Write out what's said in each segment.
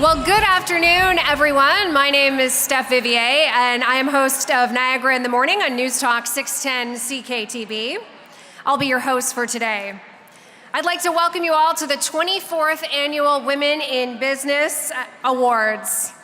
Well, good afternoon, everyone. My name is Steph Vivier, and I am host of Niagara in the Morning on News Talk 610 CKTB. I'll be your host for today. I'd like to welcome you all to the 24th Annual Women in Business Awards.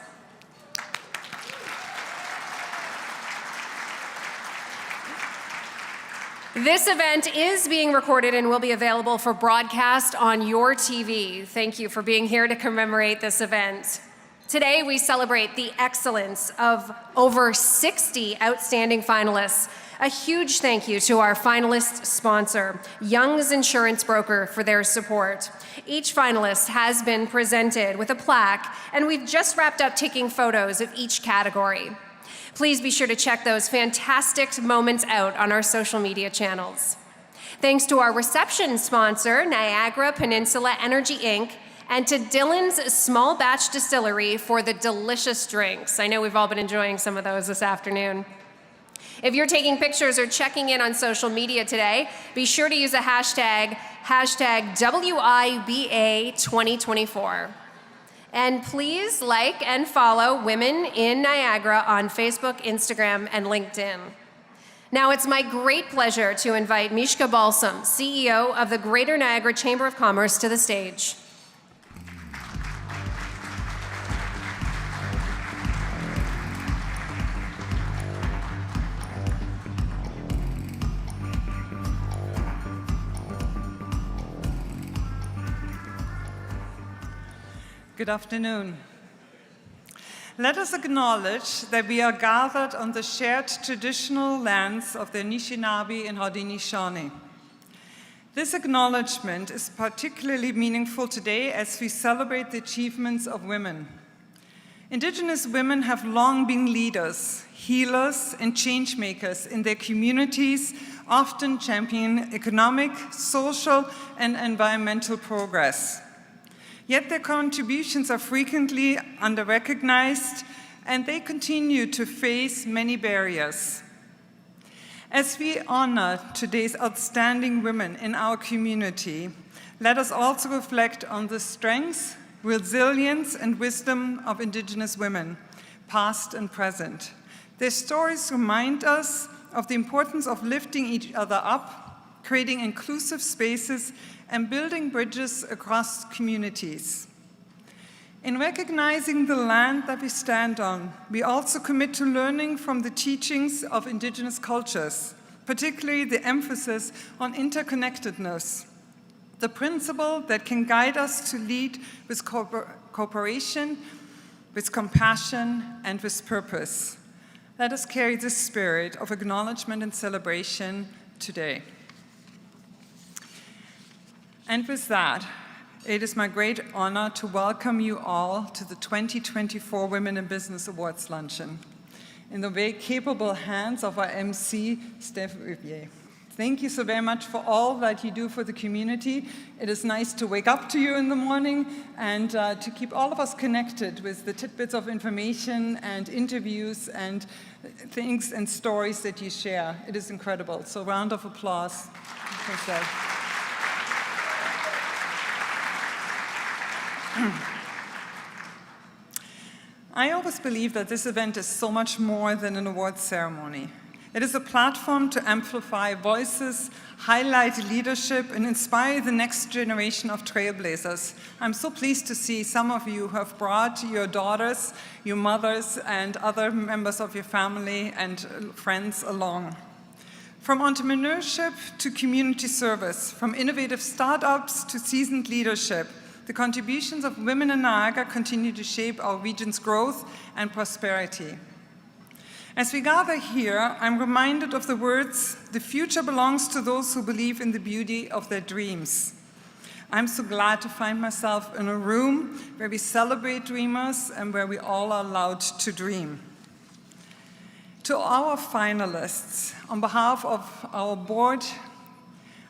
This event is being recorded and will be available for broadcast on your TV. Thank you for being here to commemorate this event. Today, we celebrate the excellence of over 60 outstanding finalists. A huge thank you to our finalist sponsor, Young's Insurance Broker, for their support. Each finalist has been presented with a plaque, and we've just wrapped up taking photos of each category. Please be sure to check those fantastic moments out on our social media channels. Thanks to our reception sponsor, Niagara Peninsula Energy Inc., and to Dillon's Small Batch Distillery for the delicious drinks. I know we've all been enjoying some of those this afternoon. If you're taking pictures or checking in on social media today, be sure to use a hashtag WIBA2024. And please like and follow Women in Niagara on Facebook, Instagram, and LinkedIn. Now it's my great pleasure to invite Mishka Balsam, CEO of the Greater Niagara Chamber of Commerce, to the stage. Good afternoon. Let us acknowledge that we are gathered on the shared traditional lands of the Anishinaabe and Haudenosaunee. This acknowledgement is particularly meaningful today as we celebrate the achievements of women. Indigenous women have long been leaders, healers, and change makers in their communities, often championing economic, social, and environmental progress. Yet their contributions are frequently under-recognized, and they continue to face many barriers. As we honor today's outstanding women in our community, let us also reflect on the strengths, resilience, and wisdom of Indigenous women, past and present. Their stories remind us of the importance of lifting each other up, creating inclusive spaces, and building bridges across communities. In recognizing the land that we stand on, we also commit to learning from the teachings of Indigenous cultures, particularly the emphasis on interconnectedness, the principle that can guide us to lead with cooperation, with compassion, and with purpose. Let us carry this spirit of acknowledgement and celebration today. And with that, it is my great honor to welcome you all to the 2024 Women in Business Awards Luncheon in the very capable hands of our MC, Steph Vivier. Thank you so very much for all that you do for the community. It is nice to wake up to you in the morning and to keep all of us connected with the tidbits of information and interviews and things and stories that you share. It is incredible. So round of applause. I always believe that this event is so much more than an awards ceremony. It is a platform to amplify voices, highlight leadership, and inspire the next generation of trailblazers. I'm so pleased to see some of you who have brought your daughters, your mothers, and other members of your family and friends along. From entrepreneurship to community service, from innovative startups to seasoned leadership, the contributions of women in Niagara continue to shape our region's growth and prosperity. As we gather here, I'm reminded of the words, "The future belongs to those who believe in the beauty of their dreams." I'm so glad to find myself in a room where we celebrate dreamers and where we all are allowed to dream. To our finalists, on behalf of our board,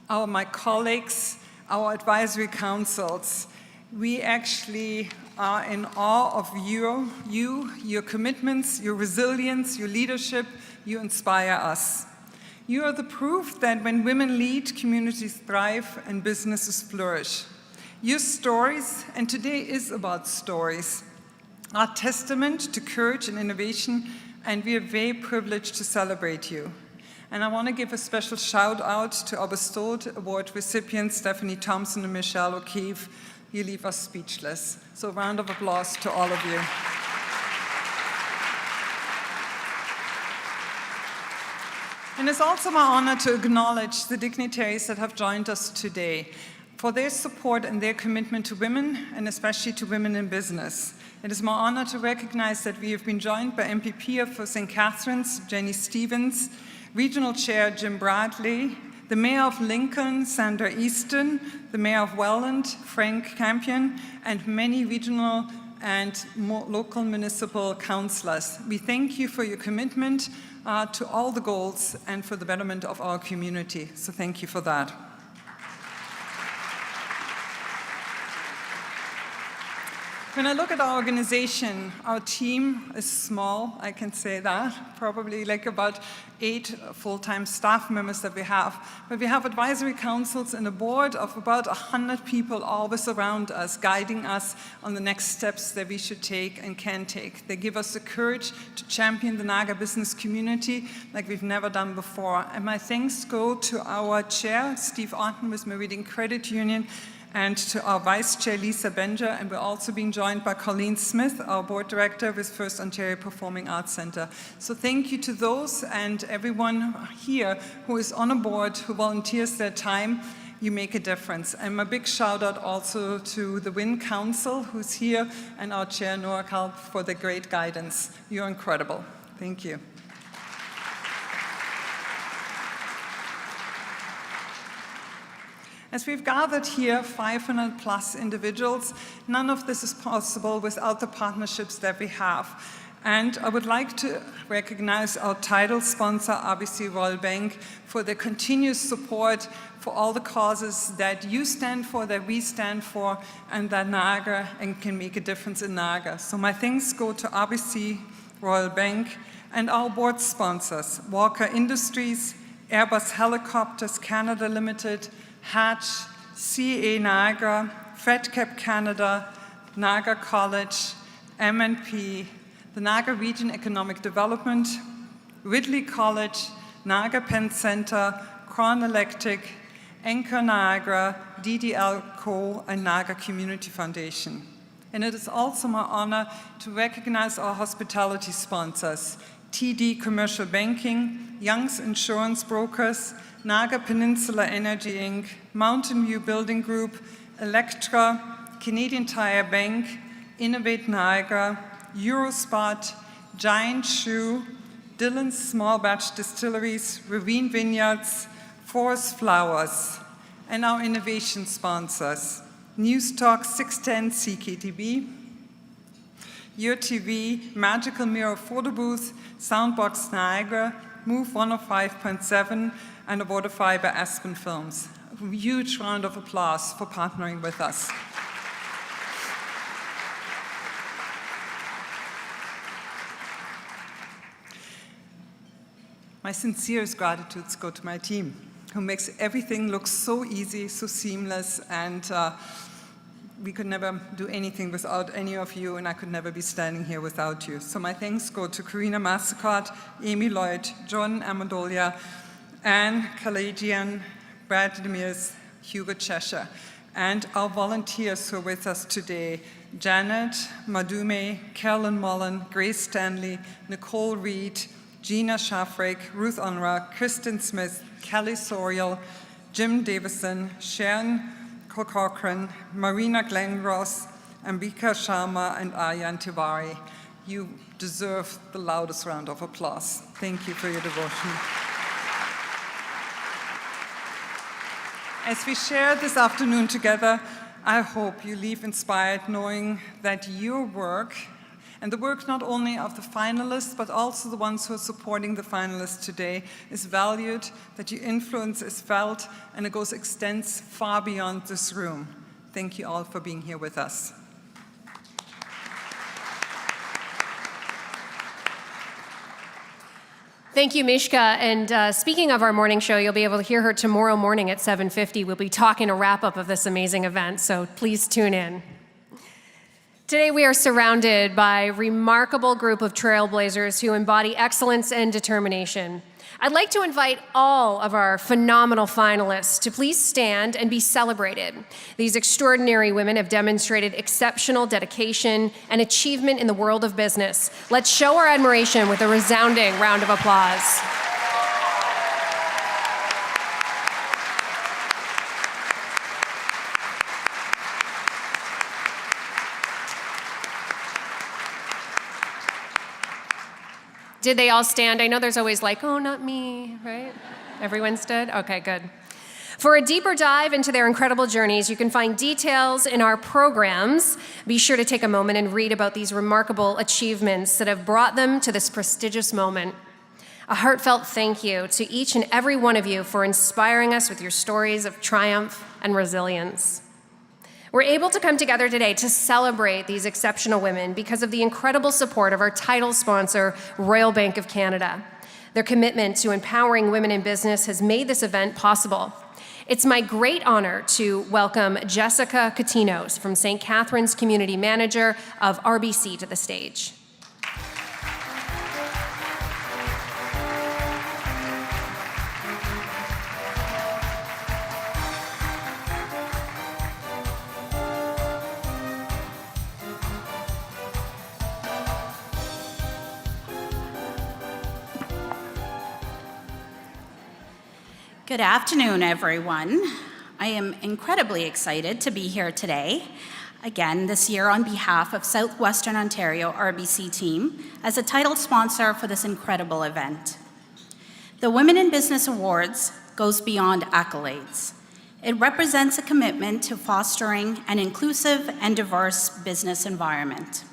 my colleagues, our advisory councils, we actually are in awe of you, your commitments, your resilience, your leadership. You inspire us. You are the proof that when women lead, communities thrive and businesses flourish. Your stories, and today is about stories, are testament to courage and innovation, and we are very privileged to celebrate you. And I want to give a special shout out to our bestowed award recipients, Stephanie Thompson and Michelle O'Keefe. You leave us speechless. So a round of applause to all of you. And it's also my honor to acknowledge the dignitaries that have joined us today for their support and their commitment to women, and especially to women in business. It is my honor to recognize that we have been joined by MPP for St. Catharines, Jenny Stevens, Regional Chair Jim Bradley, the Mayor of Lincoln, Sandra Easton, the Mayor of Welland, Frank Campion, and many regional and local municipal councillors. We thank you for your commitment to all the goals and for the betterment of our community. So thank you for that. When I look at our organization, our team is small, I can say that, probably like about 8 full-time staff members that we have. But we have advisory councils and a board of about 100 people always around us, guiding us on the next steps that we should take and can take. They give us the courage to champion the Naga business community like we've never done before. And my thanks go to our chair, Steve Otten with Meridian Credit Union, and to our Vice Chair, Lisa Benger, and we're also being joined by Colleen Smith, our Board Director with First Ontario Performing Arts Centre. So thank you to those and everyone here who is on a board, who volunteers their time. You make a difference. And a big shout out also to the WIN Council who's here, and our Chair, Noah Kalb, for the great guidance. You're incredible. Thank you. As we've gathered here, 500 plus individuals, none of this is possible without the partnerships that we have. And I would like to recognize our title sponsor, RBC Royal Bank, for their continuous support for all the causes that you stand for, that we stand for, and that Niagara and can make a difference in Niagara. So my thanks go to RBC Royal Bank and our board sponsors, Walker Industries, Airbus Helicopters Canada Limited, Hatch, CA Niagara, Fedcap Canada, Niagara College, MNP, the Niagara Region Economic Development, Ridley College, Niagara Penn Centre, Crown Electric, Anchor Niagara, DDL Co., and Niagara Community Foundation. And it is also my honor to recognize our hospitality sponsors, TD Commercial Banking, Young's Insurance Brokers, Niagara Peninsula Energy Inc., Mountain View Building Group, Electra, Canadian Tire Bank, Innovate Niagara, Eurospot, Giant Shoe, Dillon's Small Batch Distilleries, Ravine Vineyards, Forest Flowers, and our innovation sponsors, News Talk 610 CKTB, Your TV, Magical Mirror Photo Booth, Soundbox Niagara, Move 105.7, and Abortify by Aspen Films. A huge round of applause for partnering with us. My sincerest gratitudes go to my team, who makes everything look so easy, so seamless, and we could never do anything without any of you, and I could never be standing here without you. So my thanks go to Karina Massacott, Amy Lloyd, John Amendolia, Anne Kalajian, Brad Demirs, Hugo Cheshire, and our volunteers who are with us today, Janet Madume, Carolyn Mullen, Grace Stanley, Nicole Reed, Gina Shafrick, Ruth Unrau, Kristen Smith, Kelly Sorial, Jim Davison, Sharon Corcoran, Marina Glengross, Ambika Sharma, and Aryan Tiwari. You deserve the loudest round of applause. Thank you for your devotion. As we share this afternoon together, I hope you leave inspired knowing that your work, and the work not only of the finalists, but also the ones who are supporting the finalists today, is valued, that your influence is felt, and it extends far beyond this room. Thank you all for being here with us. Thank you, Mishka. And speaking of our morning show, you'll be able to hear her tomorrow morning at 7:50. We'll be talking a wrap-up of this amazing event, so please tune in. Today we are surrounded by a remarkable group of trailblazers who embody excellence and determination. I'd like to invite all of our phenomenal finalists to please stand and be celebrated. These extraordinary women have demonstrated exceptional dedication and achievement in the world of business. Let's show our admiration with a resounding round of applause. Did they all stand? I know there's always like, oh, not me, right? Everyone stood? Okay, good. For a deeper dive into their incredible journeys, you can find details in our programs. Be sure to take a moment and read about these remarkable achievements that have brought them to this prestigious moment. A heartfelt thank you to each and every one of you for inspiring us with your stories of triumph and resilience. We're able to come together today to celebrate these exceptional women because of the incredible support of our title sponsor, Royal Bank of Canada. Their commitment to empowering women in business has made this event possible. It's my great honor to welcome Jessica Coutinhos from St. Catharines Community Manager of RBC to the stage. Good afternoon, everyone. I am incredibly excited to be here today, again this year on behalf of Southwestern Ontario RBC team as a title sponsor for this incredible event. The Women in Business Awards goes beyond accolades. It represents a commitment to fostering an inclusive and diverse business environment.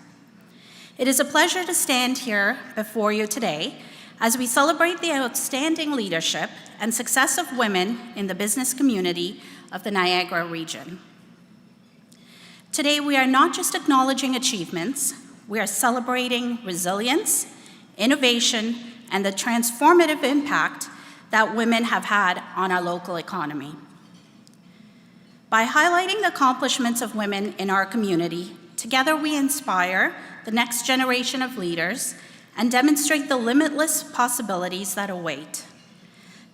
It is a pleasure to stand here before you today as we celebrate the outstanding leadership and success of women in the business community of the Niagara region. Today, we are not just acknowledging achievements, we are celebrating resilience, innovation, and the transformative impact that women have had on our local economy. By highlighting the accomplishments of women in our community, together we inspire the next generation of leaders and demonstrate the limitless possibilities that await.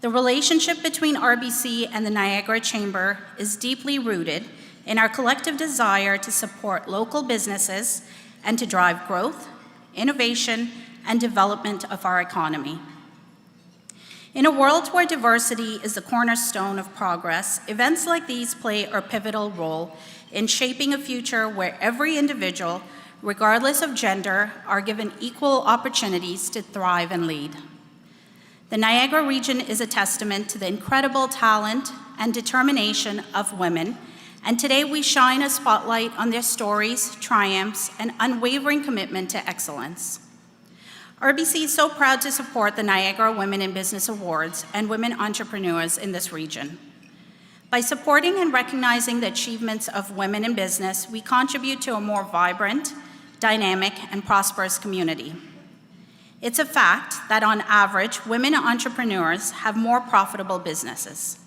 The relationship between RBC and the Niagara Chamber is deeply rooted in our collective desire to support local businesses and to drive growth, innovation, and development of our economy. In a world where diversity is the cornerstone of progress, events like these play a pivotal role in shaping a future where every individual, regardless of gender, are given equal opportunities to thrive and lead. The Niagara region is a testament to the incredible talent and determination of women, and today we shine a spotlight on their stories, triumphs, and unwavering commitment to excellence. RBC is so proud to support the Niagara Women in Business Awards and women entrepreneurs in this region. By supporting and recognizing the achievements of women in business, we contribute to a more vibrant, dynamic, and prosperous community. It's a fact that on average, women entrepreneurs have more profitable businesses.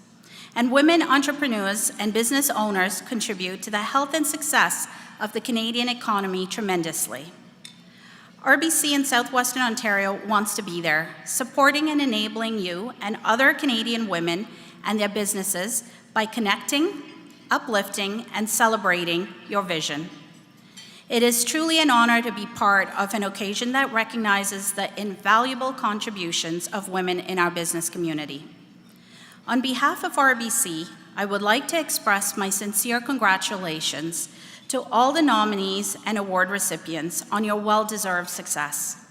And women entrepreneurs and business owners contribute to the health and success of the Canadian economy tremendously. RBC in Southwestern Ontario wants to be there, supporting and enabling you and other Canadian women and their businesses by connecting, uplifting, and celebrating your vision. It is truly an honor to be part of an occasion that recognizes the invaluable contributions of women in our business community. On behalf of RBC, I would like to express my sincere congratulations to all the nominees and award recipients on your well-deserved success.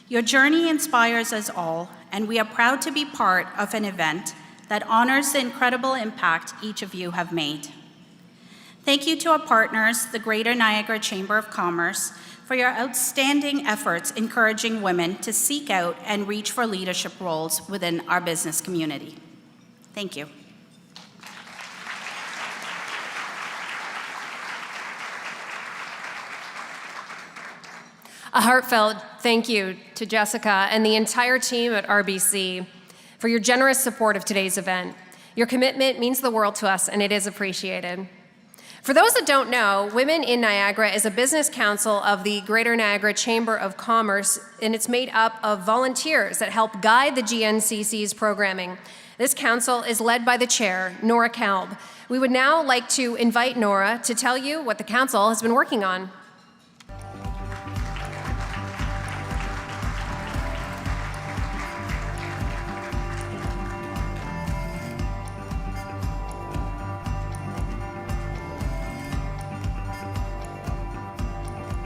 Your journey inspires us all, and we are proud to be part of an event that honors the incredible impact each of you have made. Thank you to our partners, the Greater Niagara Chamber of Commerce, for your outstanding efforts encouraging women to seek out and reach for leadership roles within our business community. Thank you. A heartfelt thank you to Jessica and the entire team at RBC for your generous support of today's event. Your commitment means the world to us, and it is appreciated. For those that don't know, Women in Niagara is a business council of the Greater Niagara Chamber of Commerce, and it's made up of volunteers that help guide the GNCC's programming. This council is led by the chair, Nora Kalb. We would now like to invite Nora to tell you what the council has been working on.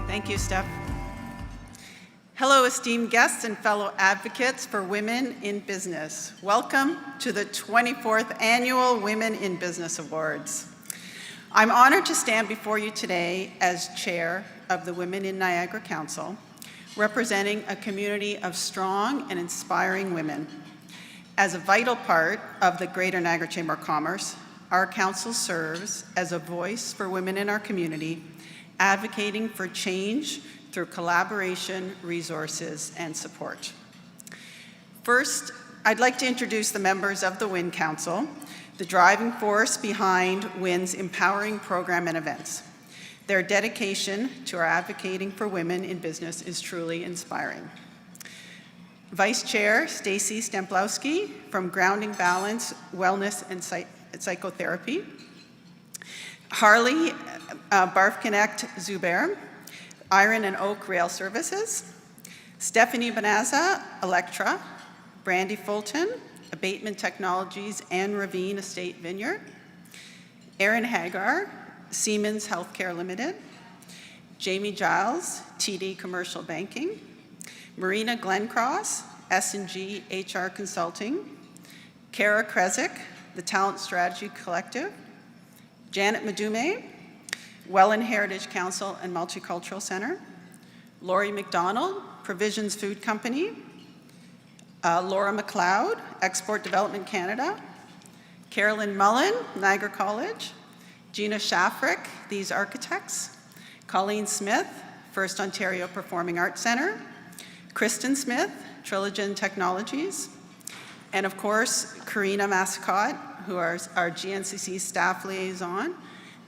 Thank you, Steph. Hello, esteemed guests and fellow advocates for women in business. Welcome to the 24th Annual Women in Business Awards. I'm honored to stand before you today as chair of the Women in Niagara Council, representing a community of strong and inspiring women. As a vital part of the Greater Niagara Chamber of Commerce, our council serves as a voice for women in our community, advocating for change through collaboration, resources, and support. First, I'd like to introduce the members of the WIN Council, the driving force behind WIN's empowering program and events. Their dedication to our advocating for women in business is truly inspiring. Vice Chair Stacy Stemplowski from Grounding Balance Wellness and Psychotherapy. Harlee Barfknecht-Zuber, Iron and Oak Rail Services. Stephanie Bonazza, Electra. Brandy Fulton, Abatement Technologies and Ravine Estate Vineyard. Erin Hagar, Siemens Healthcare Limited. Jamie Giles, TD Commercial Banking. Marina Glencross, S&G HR Consulting. Kara Krezik, the Talent Strategy Collective. Janet Madume, Welland Heritage Council and Multicultural Center. Laurie McDonald, Provisions Food Company. Laura McLeod, Export Development Canada. Carolyn Mullen, Niagara College. Gina Shafrick, These Architects. Colleen Smith, First Ontario Performing Arts Center. Kristen Smith, Trilogen Technologies. And of course, Karina Mascott, who are our GNCC staff liaison.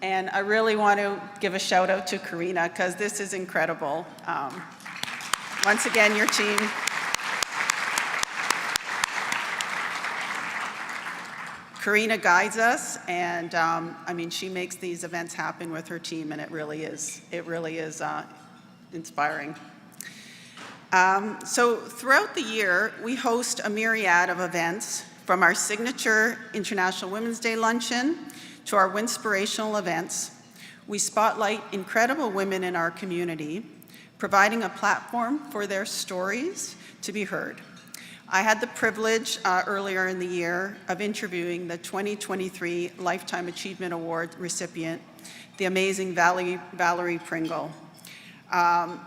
And I really want to give a shout out to Karina because this is incredible. Once again, your team. Karina guides us, and I mean, she makes these events happen with her team, and it really is inspiring. So throughout the year, we host a myriad of events, from our signature International Women's Day luncheon to our Winspirational events. We spotlight incredible women in our community, providing a platform for their stories to be heard. I had the privilege earlier in the year of interviewing the 2023 Lifetime Achievement Award recipient, the amazing Valerie Pringle. And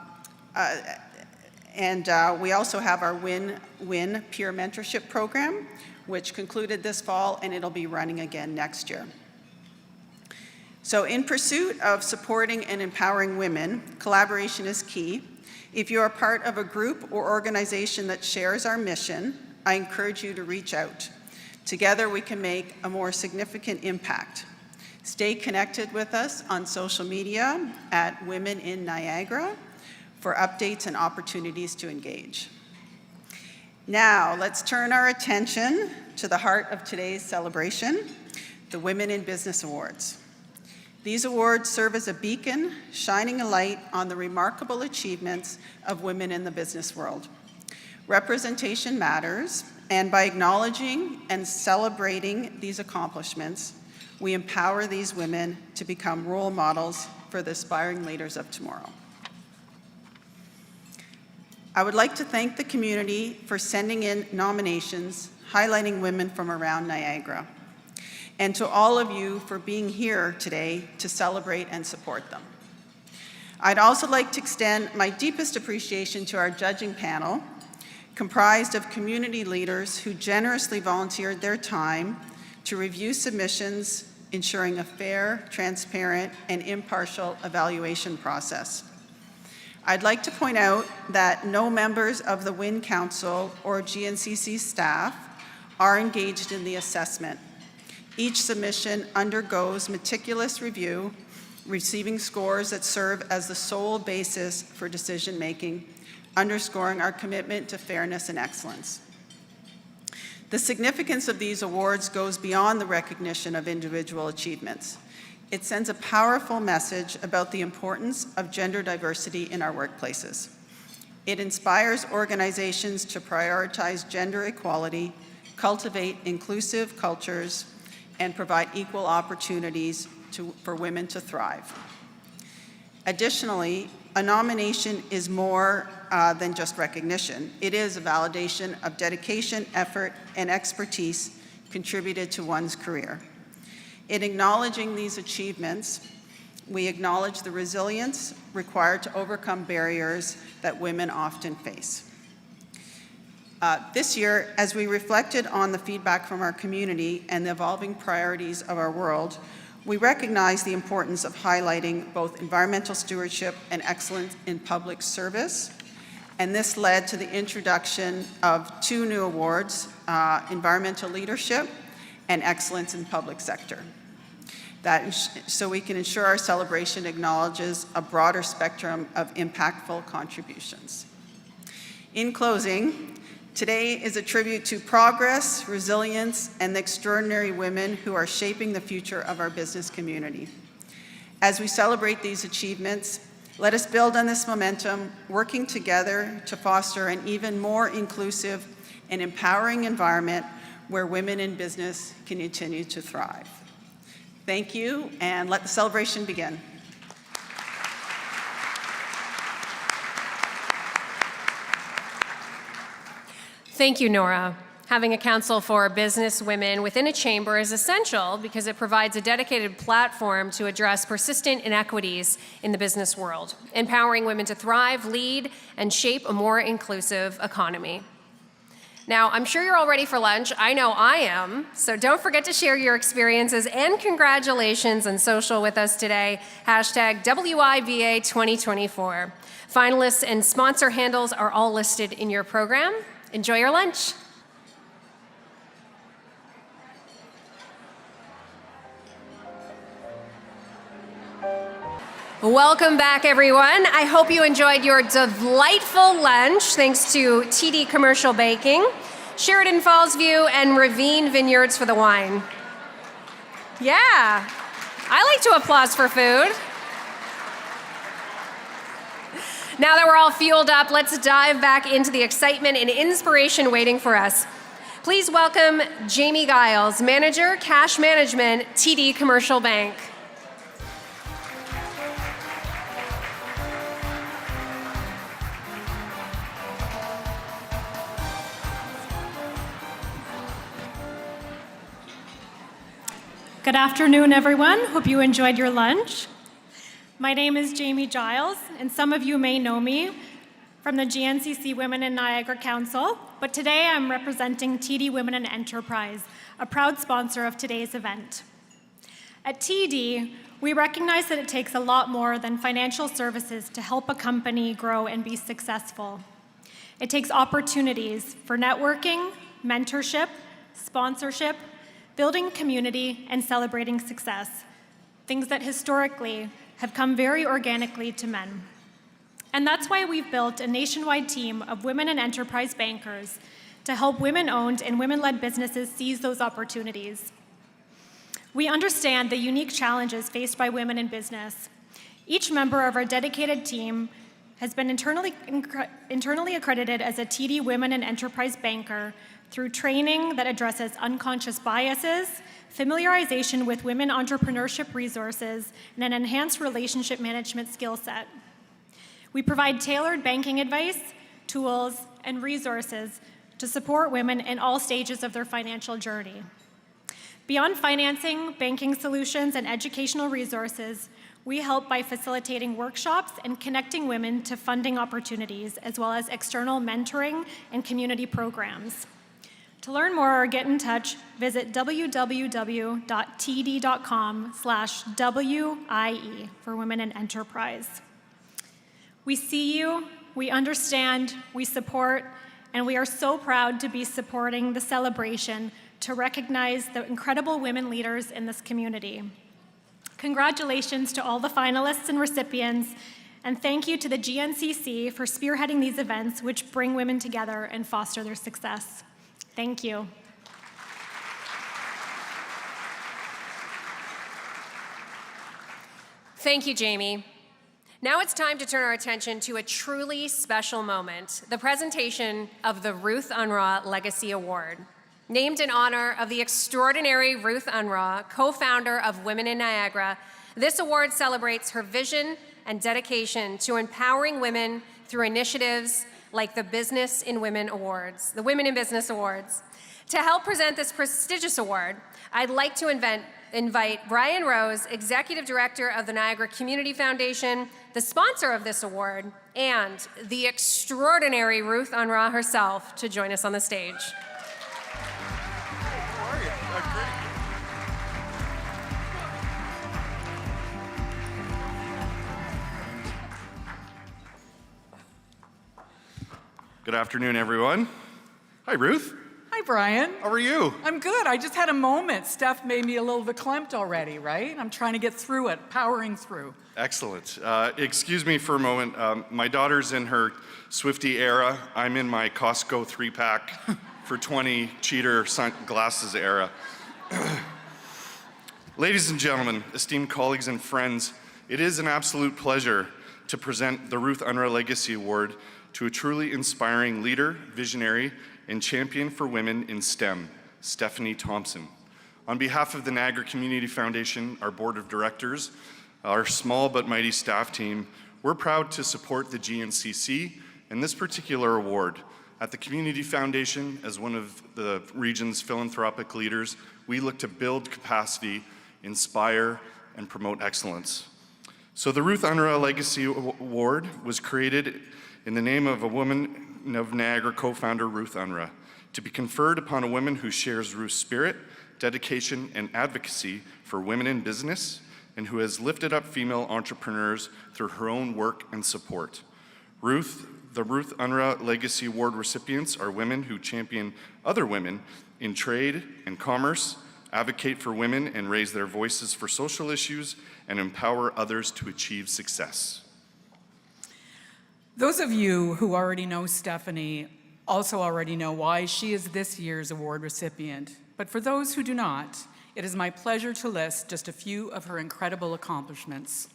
we also have our WIN Peer Mentorship Program, which concluded this fall, and it'll be running again next year. So in pursuit of supporting and empowering women, collaboration is key. If you are part of a group or organization that shares our mission, I encourage you to reach out. Together we can make a more significant impact. Stay connected with us on social media at Women in Niagara for updates and opportunities to engage. Now, let's turn our attention to the heart of today's celebration, the Women in Business Awards. These awards serve as a beacon, shining a light on the remarkable achievements of women in the business world. Representation matters, and by acknowledging and celebrating these accomplishments, we empower these women to become role models for the aspiring leaders of tomorrow. I would like to thank the community for sending in nominations highlighting women from around Niagara, and to all of you for being here today to celebrate and support them. I'd also like to extend my deepest appreciation to our judging panel, comprised of community leaders who generously volunteered their time to review submissions, ensuring a fair, transparent, and impartial evaluation process. I'd like to point out that no members of the WIN Council or GNCC staff are engaged in the assessment. Each submission undergoes meticulous review, receiving scores that serve as the sole basis for decision-making, underscoring our commitment to fairness and excellence. The significance of these awards goes beyond the recognition of individual achievements. It sends a powerful message about the importance of gender diversity in our workplaces. It inspires organizations to prioritize gender equality, cultivate inclusive cultures, and provide equal opportunities for women to thrive. Additionally, a nomination is more than just recognition. It is a validation of dedication, effort, and expertise contributed to one's career. In acknowledging these achievements, we acknowledge the resilience required to overcome barriers that women often face. This year, as we reflected on the feedback from our community and the evolving priorities of our world, we recognize the importance of highlighting both environmental stewardship and excellence in public service. And this led to the introduction of 2 new awards, Environmental Leadership and Excellence in Public Sector. So we can ensure our celebration acknowledges a broader spectrum of impactful contributions. In closing, today is a tribute to progress, resilience, and the extraordinary women who are shaping the future of our business community. As we celebrate these achievements, let us build on this momentum, working together to foster an even more inclusive and empowering environment where women in business can continue to thrive. Thank you, and let the celebration begin. Thank you, Nora. Having a council for business women within a chamber is essential because it provides a dedicated platform to address persistent inequities in the business world, empowering women to thrive, lead, and shape a more inclusive economy. Now, I'm sure you're all ready for lunch. I know I am. So don't forget to share your experiences and congratulations on social with us today. Hashtag WIVA 2024. Finalists and sponsor handles are all listed in your program. Enjoy your lunch. Welcome back, everyone. I hope you enjoyed your delightful lunch, thanks to TD Commercial Baking, Sheridan Fallsview, and Ravine Vineyards for the wine. Yeah, I like to applaud for food. Now that we're all fueled up, let's dive back into the excitement and inspiration waiting for us. Please welcome Jamie Giles, Manager, Cash Management, TD Commercial Bank. Good afternoon, everyone. Hope you enjoyed your lunch. My name is Jamie Giles, and some of you may know me from the GNCC Women in Niagara Council, but today I'm representing TD Women in Enterprise, a proud sponsor of today's event. At TD, we recognize that it takes a lot more than financial services to help a company grow and be successful. It takes opportunities for networking, mentorship, sponsorship, building community, and celebrating success, things that historically have come very organically to men. And that's why we've built a nationwide team of women and enterprise bankers to help women-owned and women-led businesses seize those opportunities. We understand the unique challenges faced by women in business. Each member of our dedicated team has been internally accredited as a TD Women in Enterprise banker through training that addresses unconscious biases, familiarization with women entrepreneurship resources, and an enhanced relationship management skill set. We provide tailored banking advice, tools, and resources to support women in all stages of their financial journey. Beyond financing, banking solutions, and educational resources, we help by facilitating workshops and connecting women to funding opportunities, as well as external mentoring and community programs. To learn more or get in touch, visit www.td.com/WIE for Women in Enterprise. We see you, we understand, we support, and we are so proud to be supporting the celebration to recognize the incredible women leaders in this community. Congratulations to all the finalists and recipients, and thank you to the GNCC for spearheading these events which bring women together and foster their success. Thank you. Thank you, Jamie. Now it's time to turn our attention to a truly special moment, the presentation of the Ruth Unrau Legacy Award. Named in honor of the extraordinary Ruth Unrau, co-founder of Women in Niagara, this award celebrates her vision and dedication to empowering women through initiatives like the Business in Women Awards, the Women in Business Awards. To help present this prestigious award, I'd like to invite Brian Rose, Executive Director of the Niagara Community Foundation, the sponsor of this award, and the extraordinary Ruth Unrau herself to join us on the stage. How are you? Good afternoon, everyone. Hi, Ruth. Hi, Brian. How are you? I'm good. I just had a moment. Steph made me a little verklempt already, right? I'm trying to get through it, powering through. Excellent. Excuse me for a moment. My daughter's in her Swiftie era. I'm in my Costco 3-pack for 20 cheater sunglasses era. Ladies and gentlemen, esteemed colleagues and friends, it is an absolute pleasure to present the Ruth Unrau Legacy Award to a truly inspiring leader, visionary, and champion for women in STEM, Stephanie Thompson. On behalf of the Niagara Community Foundation, our board of directors, our small but mighty staff team, we're proud to support the GNCC and this particular award. At the Community Foundation, as one of the region's philanthropic leaders, we look to build capacity, inspire, and promote excellence. So the Ruth Unrau Legacy Award was created in the name of a woman of Niagara co-founder Ruth Unrau, to be conferred upon a woman who shares Ruth's spirit, dedication, and advocacy for women in business, and who has lifted up female entrepreneurs through her own work and support. The Ruth Unrau Legacy Award recipients are women who champion other women in trade and commerce, advocate for women and raise their voices for social issues, and empower others to achieve success. Those of you who already know Stephanie also already know why she is this year's award recipient. But for those who do not, it is my pleasure to list just a few of her incredible accomplishments.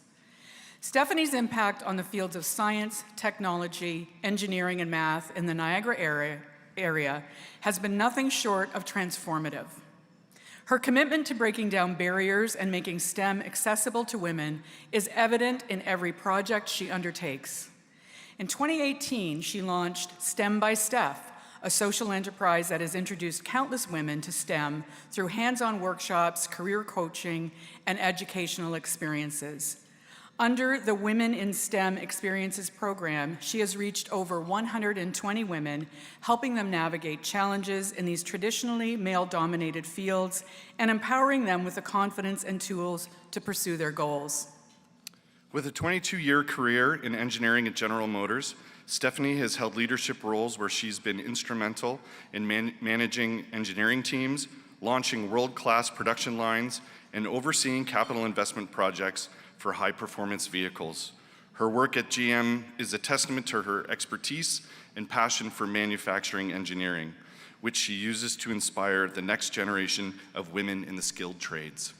Stephanie's impact on the fields of science, technology, engineering, and math in the Niagara area has been nothing short of transformative. Her commitment to breaking down barriers and making STEM accessible to women is evident in every project she undertakes. In 2018, she launched STEM by Steph, a social enterprise that has introduced countless women to STEM through hands-on workshops, career coaching, and educational experiences. Under the Women in STEM Experiences program, she has reached over 120 women, helping them navigate challenges in these traditionally male-dominated fields and empowering them with the confidence and tools to pursue their goals. With a 22-year career in engineering at General Motors, Stephanie has held leadership roles where she's been instrumental in managing engineering teams, launching world-class production lines, and overseeing capital investment projects for high-performance vehicles. Her work at GM is a testament to her expertise and passion for manufacturing engineering, which she uses to inspire the next generation of women in the skilled trades.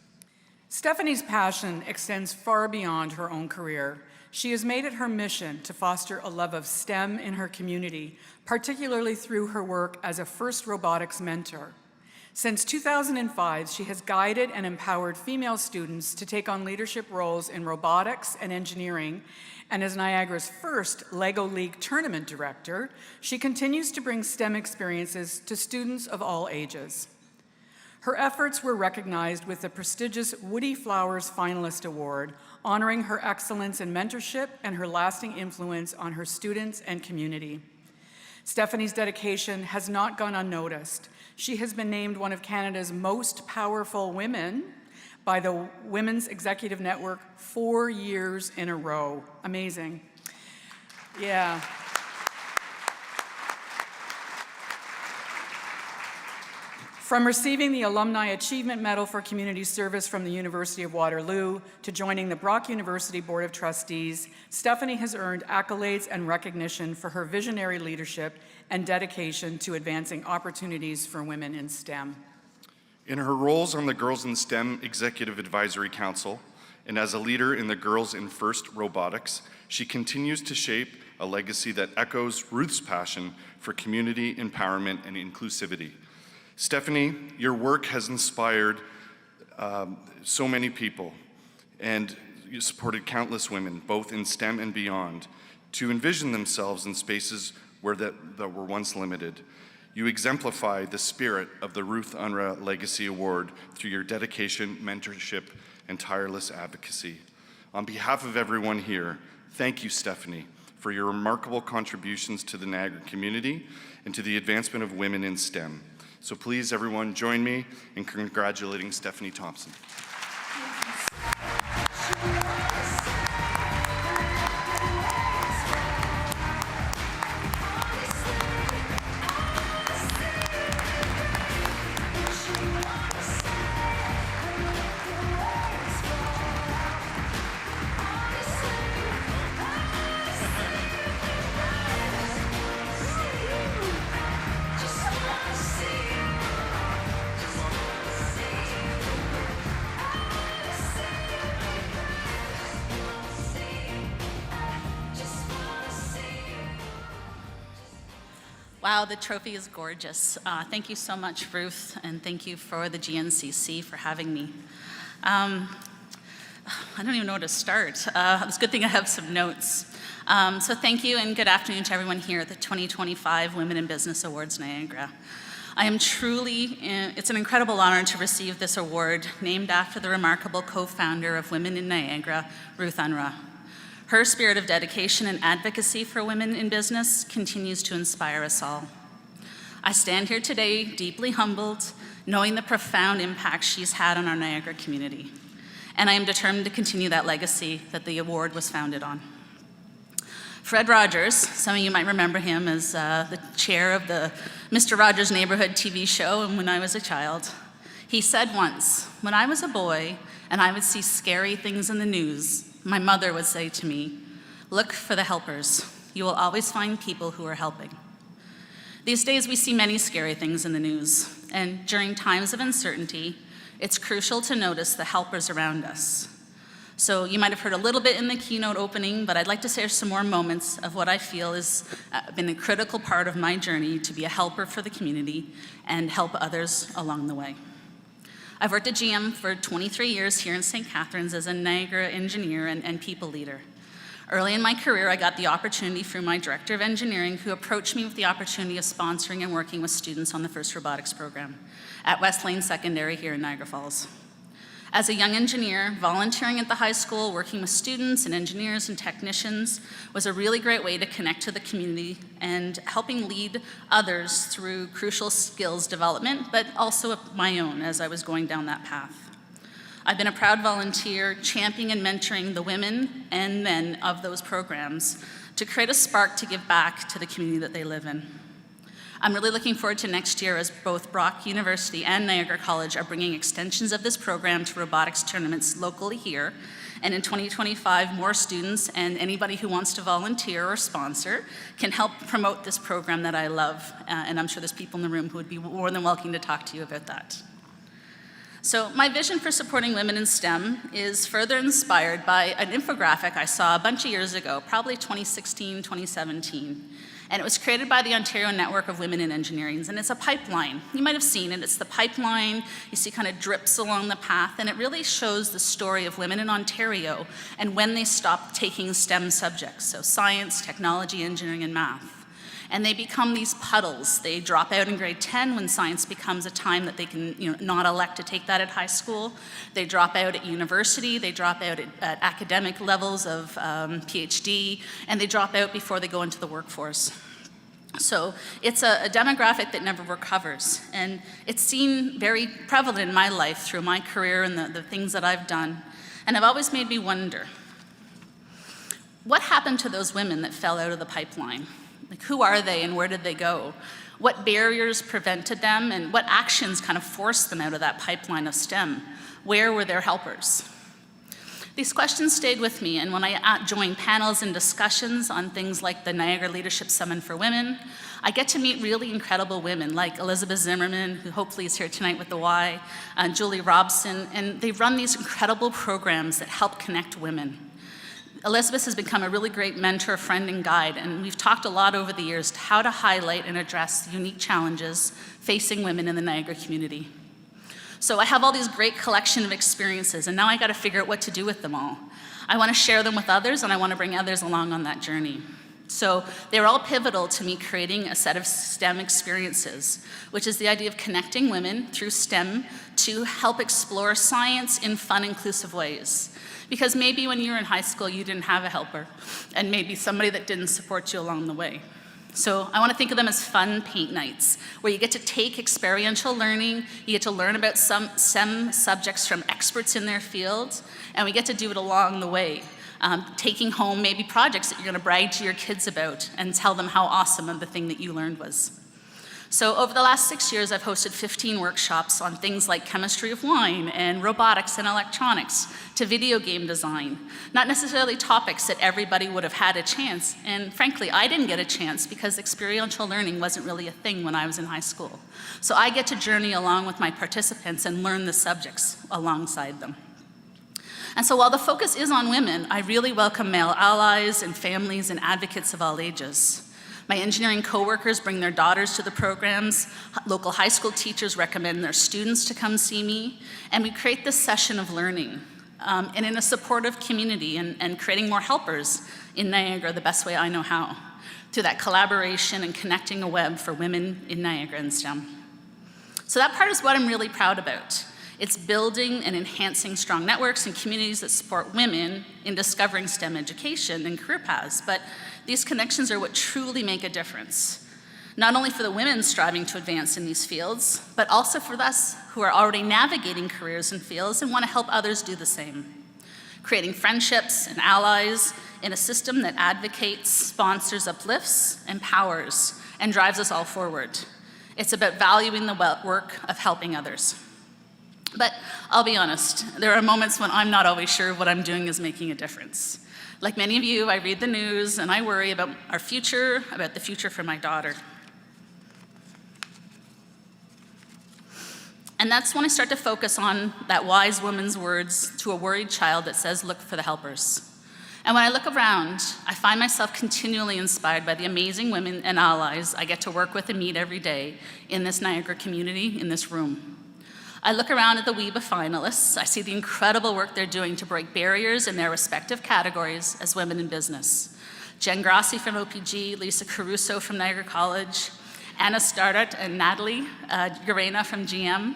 Stephanie's passion extends far beyond her own career. She has made it her mission to foster a love of STEM in her community, particularly through her work as a first robotics mentor. Since 2005, she has guided and empowered female students to take on leadership roles in robotics and engineering, and as Niagara's first LEGO League tournament director, she continues to bring STEM experiences to students of all ages. Her efforts were recognized with the prestigious Woody Flowers Finalist Award, honoring her excellence in mentorship and her lasting influence on her students and community. Stephanie's dedication has not gone unnoticed. She has been named one of Canada's most powerful women by the Women's Executive Network 4 years in a row. Amazing. Yeah. From receiving the Alumni Achievement Medal for Community Service from the University of Waterloo to joining the Brock University Board of Trustees, Stephanie has earned accolades and recognition for her visionary leadership and dedication to advancing opportunities for women in STEM. In her roles on the Girls in STEM Executive Advisory Council and as a leader in the Girls in First Robotics, she continues to shape a legacy that echoes Ruth's passion for community empowerment and inclusivity. Stephanie, your work has inspired so many people, and you supported countless women, both in STEM and beyond, to envision themselves in spaces that were once limited. You exemplify the spirit of the Ruth Unrau Legacy Award through your dedication, mentorship, and tireless advocacy. On behalf of everyone here, thank you, Stephanie, for your remarkable contributions to the Niagara community and to the advancement of women in STEM. So please, everyone, join me in congratulating Stephanie Thompson. Wow, the trophy is gorgeous. Thank you so much, Ruth, and thank you for the GNCC for having me. I don't even know where to start. It's a good thing I have some notes. So thank you and good afternoon to everyone here at the 2025 Women in Business Awards Niagara. I am truly, it's an incredible honor to receive this award named after the remarkable co-founder of Women in Niagara, Ruth Unrau. Her spirit of dedication and advocacy for women in business continues to inspire us all. I stand here today deeply humbled, knowing the profound impact she's had on our Niagara community. And I am determined to continue that legacy that the award was founded on. Fred Rogers, some of you might remember him as the chair of the Mr. Rogers Neighborhood TV show when I was a child. He said once, when I was a boy and I would see scary things in the news, my mother would say to me, look for the helpers. You will always find people who are helping. These days we see many scary things in the news, and during times of uncertainty, it's crucial to notice the helpers around us. So you might have heard a little bit in the keynote opening, but I'd like to share some more moments of what I feel has been a critical part of my journey to be a helper for the community and help others along the way. I've worked at GM for 23 years here in St. Catharines as a Niagara engineer and people leader. Early in my career, I got the opportunity through my director of engineering who approached me with the opportunity of sponsoring and working with students on the first robotics program at West Lane Secondary here in Niagara Falls. As a young engineer, volunteering at the high school, working with students and engineers and technicians was a really great way to connect to the community and helping lead others through crucial skills development, but also my own as I was going down that path. I've been a proud volunteer, championing and mentoring the women and men of those programs to create a spark to give back to the community that they live in. I'm really looking forward to next year as both Brock University and Niagara College are bringing extensions of this program to robotics tournaments locally here. And in 2025, more students and anybody who wants to volunteer or sponsor can help promote this program that I love. And I'm sure there's people in the room who would be more than welcome to talk to you about that. So my vision for supporting women in STEM is further inspired by an infographic I saw a bunch of years ago, probably 2016, 2017. And it was created by the Ontario Network of Women in Engineering, and it's a pipeline. You might have seen it. It's the pipeline. You see kind of drips along the path, and it really shows the story of women in Ontario and when they stopped taking STEM subjects, so science, technology, engineering, and math. And they become these puddles. They drop out in grade 10 when science becomes a time that they can not elect to take that at high school. They drop out at university. They drop out at academic levels of PhD, and they drop out before they go into the workforce. So it's a demographic that never recovers. And it's seen very prevalent in my life through my career and the things that I've done. And have always made me wonder, what happened to those women that fell out of the pipeline? Like, who are they and where did they go? what barriers prevented them, and what actions kind of forced them out of that pipeline of STEM? Where were their helpers? These questions stayed with me, and when I join panels and discussions on things like the Niagara Leadership Summit for Women, I get to meet really incredible women like Elizabeth Zimmerman, who hopefully is here tonight with the Y, Julie Robson, and they run these incredible programs that help connect women. Elizabeth has become a really great mentor, friend, and guide, and we've talked a lot over the years to how to highlight and address the unique challenges facing women in the Niagara community. So I have all these great collection of experiences, and now I gotta figure out what to do with them all. I wanna share them with others, and I wanna bring others along on that journey. So they're all pivotal to me creating a set of STEM experiences, which is the idea of connecting women through STEM to help explore science in fun, inclusive ways. Because maybe when you were in high school, you didn't have a helper, and maybe somebody that didn't support you along the way. So I want to think of them as fun paint nights, where you get to take experiential learning, you get to learn about some STEM subjects from experts in their field, and we get to do it along the way, taking home maybe projects that you're going to brag to your kids about and tell them how awesome the thing that you learned was. So over the last 6 years, I've hosted 15 workshops on things like chemistry of wine and robotics and electronics to video game design. Not necessarily topics that everybody would have had a chance. And frankly, I didn't get a chance because experiential learning wasn't really a thing when I was in high school. So I get to journey along with my participants and learn the subjects alongside them. And so while the focus is on women, I really welcome male allies and families and advocates of all ages. My engineering coworkers bring their daughters to the programs, local high school teachers recommend their students to come see me, and we create this session of learning, and in a supportive community and creating more helpers in Niagara the best way I know how, through that collaboration and connecting a web for women in Niagara and STEM. So that part is what I'm really proud about. It's building and enhancing strong networks and communities that support women in discovering STEM education and career paths, but these connections are what truly make a difference, not only for the women striving to advance in these fields, but also for us who are already navigating careers and fields and want to help others do the same. Creating friendships and allies in a system that advocates, sponsors, uplifts, empowers, and drives us all forward. It's about valuing the work of helping others. But I'll be honest, there are moments when I'm not always sure what I'm doing is making a difference. Like many of you, I read the news and I worry about our future, about the future for my daughter. And that's when I start to focus on that wise woman's words to a worried child that says, look for the helpers. And when I look around, I find myself continually inspired by the amazing women and allies I get to work with and meet every day in this Niagara community, in this room. I look around at the WEBA finalists. I see the incredible work they're doing to break barriers in their respective categories as women in business. Jen Grossi from OPG, Lisa Caruso from Niagara College, Anna Stardart and Natalie Garena from GM,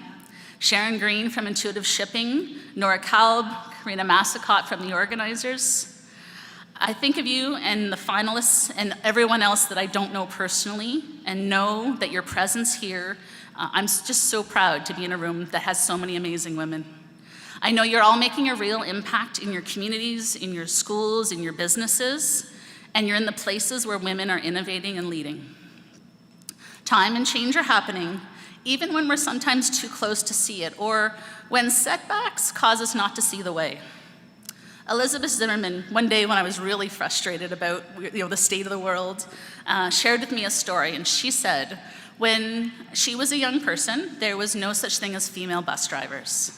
Sharon Green from Intuitive Shipping, Nora Kalb, Karina Massicott from the organizers. I think of you and the finalists and everyone else that I don't know personally and know that your presence here, I'm just so proud to be in a room that has so many amazing women. I know you're all making a real impact in your communities, in your schools, in your businesses, and you're in the places where women are innovating and leading. Time and change are happening, even when we're sometimes too close to see it, or when setbacks cause us not to see the way. Elizabeth Zimmerman, one day when I was really frustrated about the state of the world, shared with me a story, and she said, when she was a young person, there was no such thing as female bus drivers.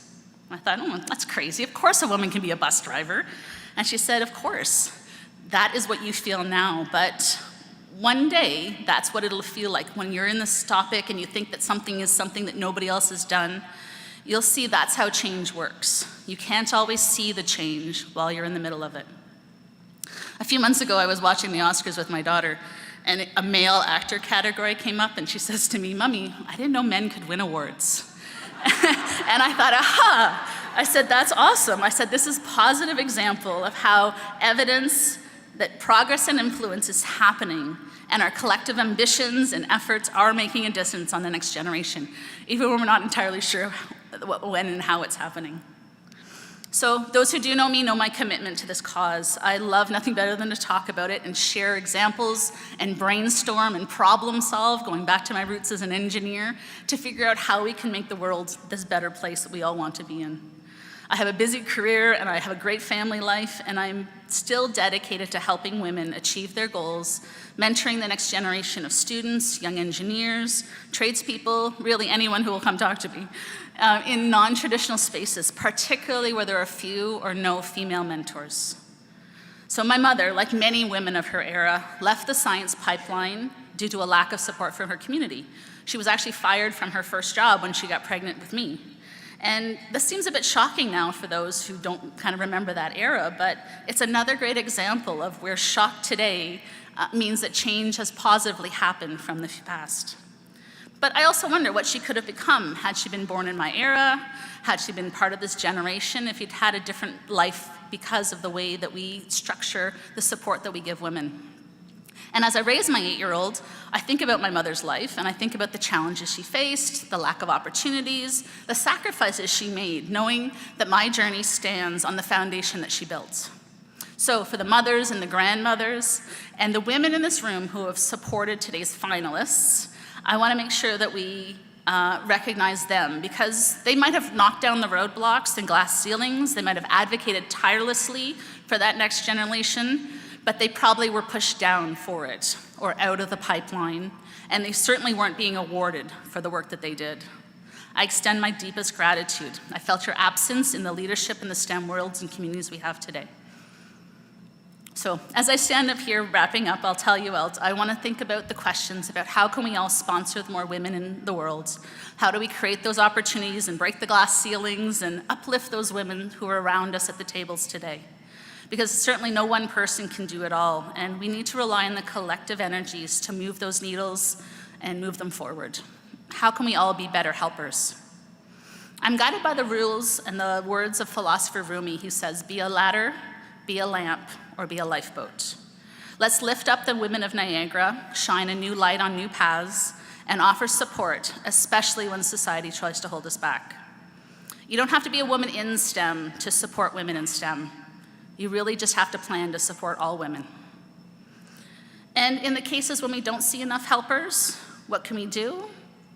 I thought, oh, that's crazy. Of course a woman can be a bus driver. And she said, of course, that is what you feel now, but one day, that's what it'll feel like. When you're in this topic and you think that something is something that nobody else has done, you'll see that's how change works. You can't always see the change while you're in the middle of it. A few months ago, I was watching the Oscars with my daughter, and a male actor category came up, and she says to me, Mommy, I didn't know men could win awards. And I thought, aha! I said, that's awesome. I said, this is a positive example of how evidence that progress and influence is happening, and our collective ambitions and efforts are making a difference on the next generation, even when we're not entirely sure when and how it's happening. So those who do know me know my commitment to this cause. I love nothing better than to talk about it and share examples and brainstorm and problem solve, going back to my roots as an engineer, to figure out how we can make the world this better place that we all want to be in. I have a busy career and I have a great family life, and I'm still dedicated to helping women achieve their goals, mentoring the next generation of students, young engineers, tradespeople, really anyone who will come talk to me, in non-traditional spaces, particularly where there are few or no female mentors. So my mother, like many women of her era, left the science pipeline due to a lack of support from her community. She was actually fired from her first job when she got pregnant with me. And this seems a bit shocking now for those who don't kind of remember that era, but it's another great example of where shock today means that change has positively happened from the past. But I also wonder what she could have become had she been born in my era, had she been part of this generation, if she'd had a different life because of the way that we structure the support that we give women. And as I raise my 8-year-old, I think about my mother's life, and I think about the challenges she faced, the lack of opportunities, the sacrifices she made, knowing that my journey stands on the foundation that she built. So for the mothers and the grandmothers, and the women in this room who have supported today's finalists, I want to make sure that we recognize them, because they might have knocked down the roadblocks and glass ceilings, they might have advocated tirelessly for that next generation, but they probably were pushed down for it or out of the pipeline, and they certainly weren't being awarded for the work that they did. I extend my deepest gratitude. I felt your absence in the leadership in the STEM worlds and communities we have today. So as I stand up here wrapping up, I'll tell you else, I want to think about the questions about how can we all sponsor more women in the world? How do we create those opportunities and break the glass ceilings and uplift those women who are around us at the tables today? Because certainly no one person can do it all, and we need to rely on the collective energies to move those needles and move them forward. How can we all be better helpers? I'm guided by the rules and the words of philosopher Rumi, who says, be a ladder, be a lamp, or be a lifeboat. Let's lift up the women of Niagara, shine a new light on new paths, and offer support, especially when society tries to hold us back. You don't have to be a woman in STEM to support women in STEM. You really just have to plan to support all women. And in the cases when we don't see enough helpers, what can we do?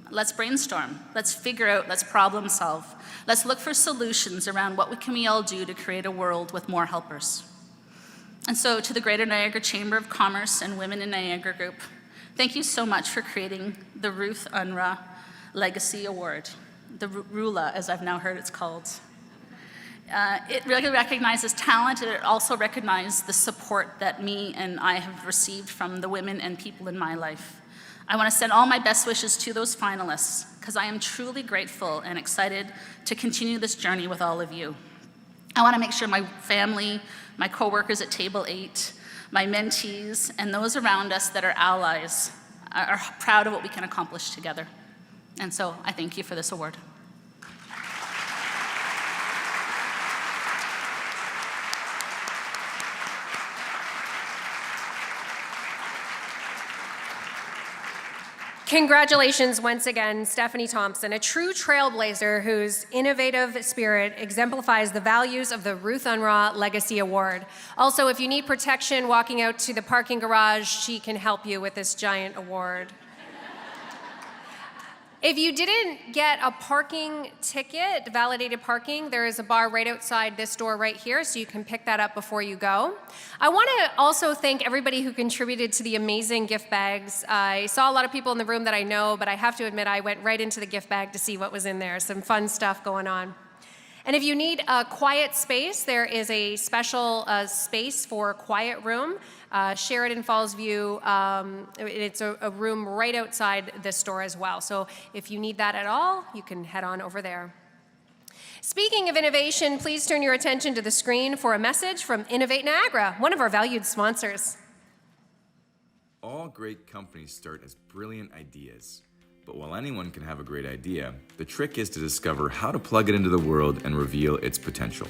Let's brainstorm. Let's figure out, let's problem solve. Let's look for solutions around what can we all do to create a world with more helpers. And so to the Greater Niagara Chamber of Commerce and Women in Niagara Group, thank you so much for creating the Ruth Unrau Legacy Award, the RULA, as I've now heard it's called. It really recognizes talent, and it also recognizes the support that me and I have received from the women and people in my life. I want to send all my best wishes to those finalists, because I am truly grateful and excited to continue this journey with all of you. I want to make sure my family, my coworkers at Table 8, my mentees, and those around us that are allies are proud of what we can accomplish together. And so I thank you for this award. Congratulations once again, Stephanie Thompson, a true trailblazer whose innovative spirit exemplifies the values of the Ruth Unrau Legacy Award. Also, if you need protection walking out to the parking garage, she can help you with this giant award. If you didn't get a parking ticket, validated parking, there is a bar right outside this door right here, so you can pick that up before you go. I want to also thank everybody who contributed to the amazing gift bags. I saw a lot of people in the room that I know, but I have to admit I went right into the gift bag to see what was in there. Some fun stuff going on. And if you need a quiet space, there is a special space for quiet room. Sheridan Falls View, it's a room right outside this door as well. So if you need that at all, you can head on over there. Speaking of innovation, please turn your attention to the screen for a message from Innovate Niagara, one of our valued sponsors. All great companies start as brilliant ideas. But while anyone can have a great idea, the trick is to discover how to plug it into the world and reveal its potential.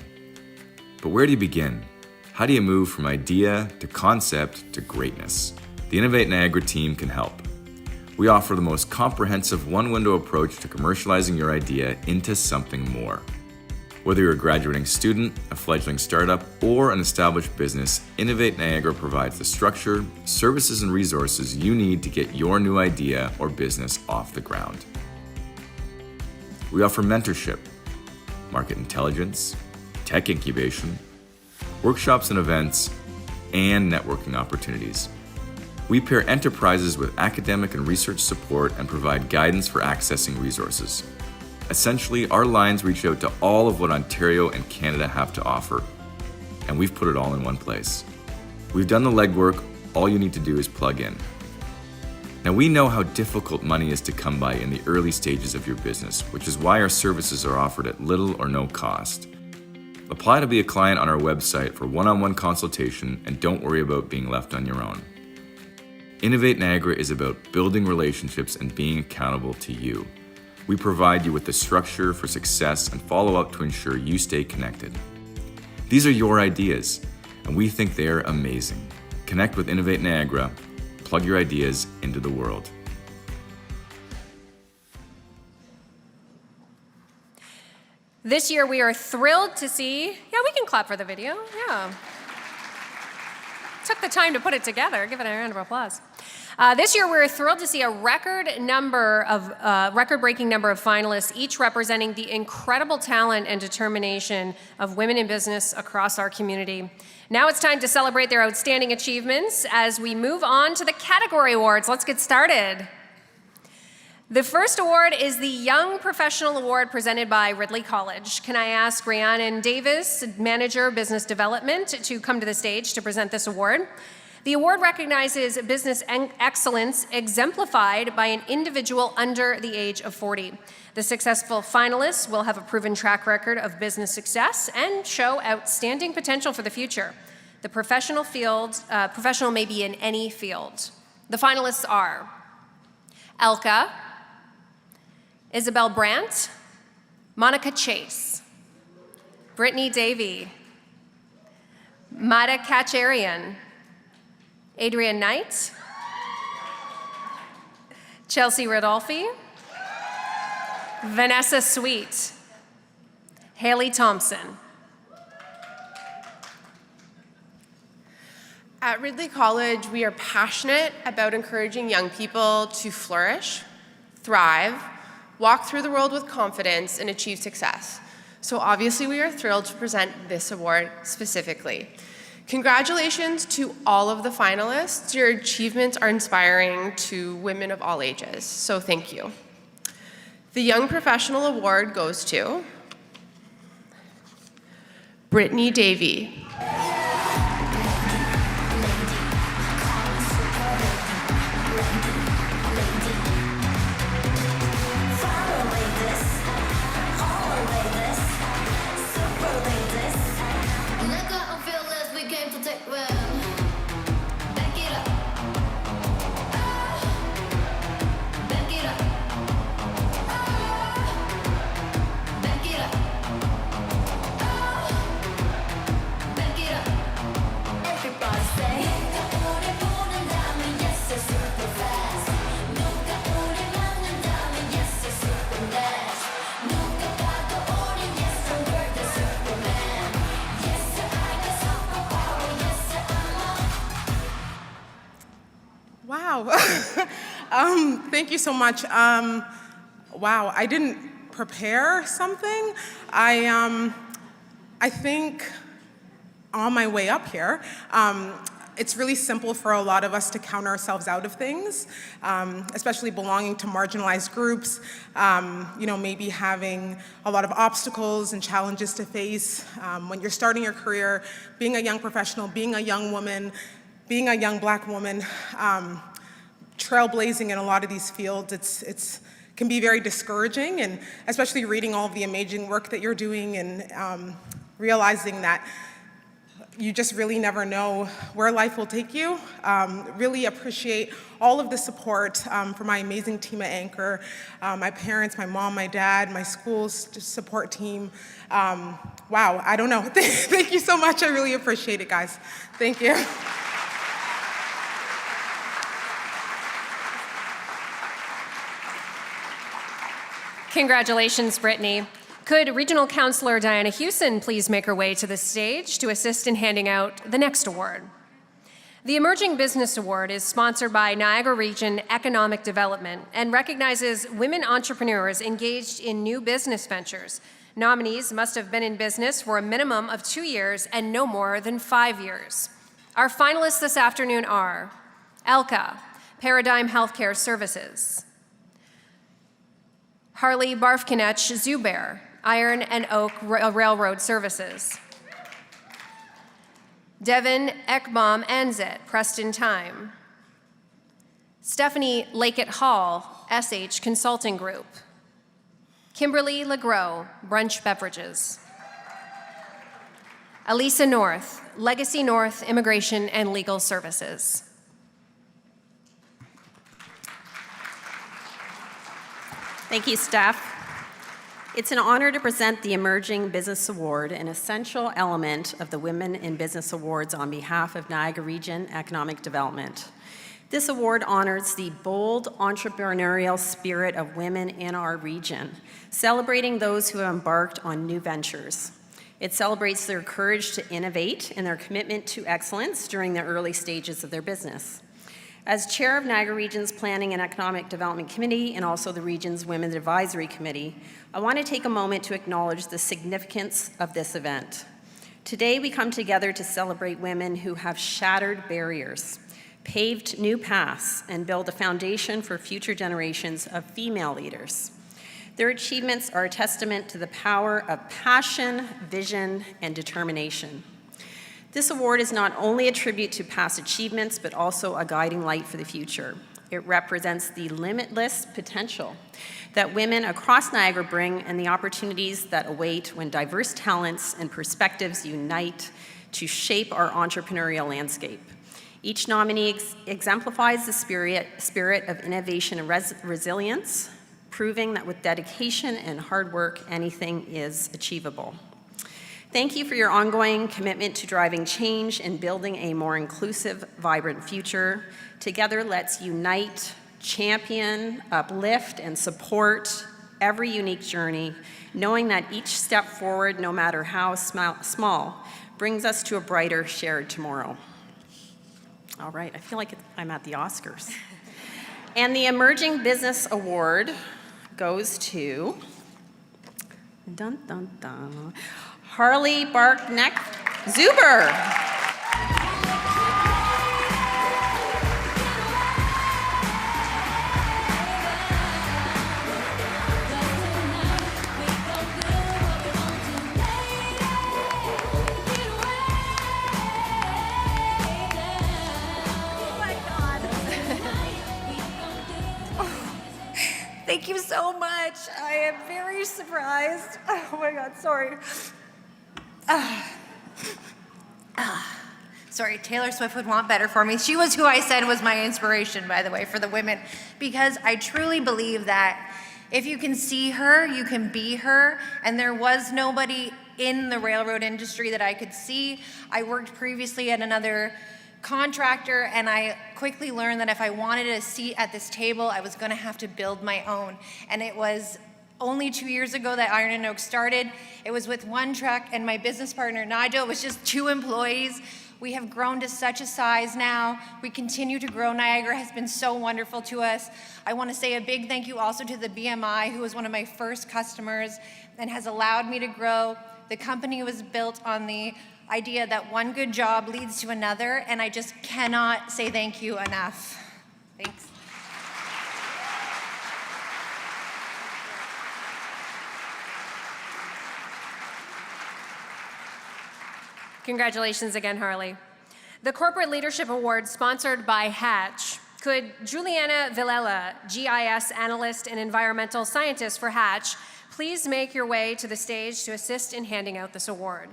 But where do you begin? How do you move from idea to concept to greatness? The Innovate Niagara team can help. We offer the most comprehensive one-window approach to commercializing your idea into something more. Whether you're a graduating student, a fledgling startup, or an established business, Innovate Niagara provides the structure, services, and resources you need to get your new idea or business off the ground. We offer mentorship, market intelligence, tech incubation, workshops and events, and networking opportunities. We pair enterprises with academic and research support and provide guidance for accessing resources. Essentially, our lines reach out to all of what Ontario and Canada have to offer, and we've put it all in one place. We've done the legwork, all you need to do is plug in. Now, we know how difficult money is to come by in the early stages of your business, which is why our services are offered at little or no cost. Apply to be a client on our website for one-on-one consultation, and don't worry about being left on your own. Innovate Niagara is about building relationships and being accountable to you. We provide you with the structure for success and follow-up to ensure you stay connected. These are your ideas, and we think they're amazing. Connect with Innovate Niagara. Plug your ideas into the world. This year, we are thrilled to see, we can clap for the video, Took the time to put it together. Give it a round of applause. This year, we're thrilled to see a record-breaking number of finalists, each representing the incredible talent and determination of women in business across our community. Now it's time to celebrate their outstanding achievements as we move on to the category awards. Let's get started. The first award is the Young Professional Award presented by Ridley College. Can I ask Rhiannon Davis, Manager of Business Development, to come to the stage to present this award? The award recognizes business excellence exemplified by an individual under the age of 40. The successful finalists will have a proven track record of business success and show outstanding potential for the future. The professional may be in any field. The finalists are Alka, Isabel Brandt, Monica Chase, Brittany Davey, Mada Kacharian, Adrian Knight, Chelsea Rodolphe, Vanessa Sweet, Haley Thompson. At Ridley College, we are passionate about encouraging young people to flourish, thrive, walk through the world with confidence, and achieve success. So obviously, we are thrilled to present this award specifically. Congratulations to all of the finalists. Your achievements are inspiring to women of all ages, so thank you. The Young Professional Award goes to Brittany Davey. Thank you so much. Wow, I didn't prepare something. I think on my way up here, it's really simple for a lot of us to count ourselves out of things, especially belonging to marginalized groups, maybe having a lot of obstacles and challenges to face when you're starting your career, being a young professional, being a young woman, being a young Black woman, trailblazing in a lot of these fields, it can be very discouraging, and especially reading all of the amazing work that you're doing and realizing that you just really never know where life will take you. Really appreciate all of the support from my amazing team at Anchor, my parents, my mom, my dad, my school's support team. Wow, I don't know. Thank you so much. I really appreciate it, guys. Thank you. Congratulations, Brittany. Could Regional Councillor Diana Hewson please make her way to the stage to assist in handing out the next award? The Emerging Business Award is sponsored by Niagara Region Economic Development and recognizes women entrepreneurs engaged in new business ventures. Nominees must have been in business for a minimum of 2 years and no more than 5 years. Our finalists this afternoon are Alka, Paradigm Healthcare Services; Harlee Barfknecht-Zuber, Iron and Oak Railroad Services; Devon Elcomb-Anzit, Preston Time; Stephanie Lakeit-Hall, SH Consulting Group; Kimberly Legros, Brunch Beverages; Alicea North, Legacy North Immigration and Legal Services. Thank you, Steph. It's an honor to present the Emerging Business Award, an essential element of the Women in Business Awards on behalf of Niagara Region Economic Development. This award honors the bold entrepreneurial spirit of women in our region, celebrating those who have embarked on new ventures. It celebrates their courage to innovate and their commitment to excellence during the early stages of their business. As chair of Niagara Region's Planning and Economic Development Committee and also the region's Women's Advisory Committee, I want to take a moment to acknowledge the significance of this event. Today we come together to celebrate women who have shattered barriers, paved new paths, and build a foundation for future generations of female leaders. Their achievements are a testament to the power of passion, vision, and determination. This award is not only a tribute to past achievements, but also a guiding light for the future. It represents the limitless potential that women across Niagara bring and the opportunities that await when diverse talents and perspectives unite to shape our entrepreneurial landscape. Each nominee exemplifies the spirit of innovation and resilience, proving that with dedication and hard work, anything is achievable. Thank you for your ongoing commitment to driving change and building a more inclusive, vibrant future. Together, let's unite, champion, uplift, and support every unique journey, knowing that each step forward, no matter how small, brings us to a brighter shared tomorrow. All right, I feel like I'm at the Oscars. And the Emerging Business Award goes to, dun, dun, dun, Harlee Barfknecht-Zuber. Thank you so much. I am very surprised. Oh my God, sorry. Sorry, Taylor Swift would want better for me. She was who I said was my inspiration, by the way, for the women, because I truly believe that if you can see her, you can be her, and there was nobody in the railroad industry that I could see. I worked previously at another contractor, and I quickly learned that if I wanted a seat at this table, I was gonna have to build my own. And it was only 2 years ago that Iron and Oak started. It was with one truck and my business partner, Nigel. It was just 2 employees. We have grown to such a size now. We continue to grow. Niagara has been so wonderful to us. I want to say a big thank you also to the BMI, who was one of my first customers and has allowed me to grow. The company was built on the idea that one good job leads to another, and I just cannot say thank you enough. Thanks. Congratulations again, Harlee. The Corporate Leadership Award, sponsored by Hatch. Could Juliana Villela, GIS Analyst and Environmental Scientist for Hatch, please make your way to the stage to assist in handing out this award?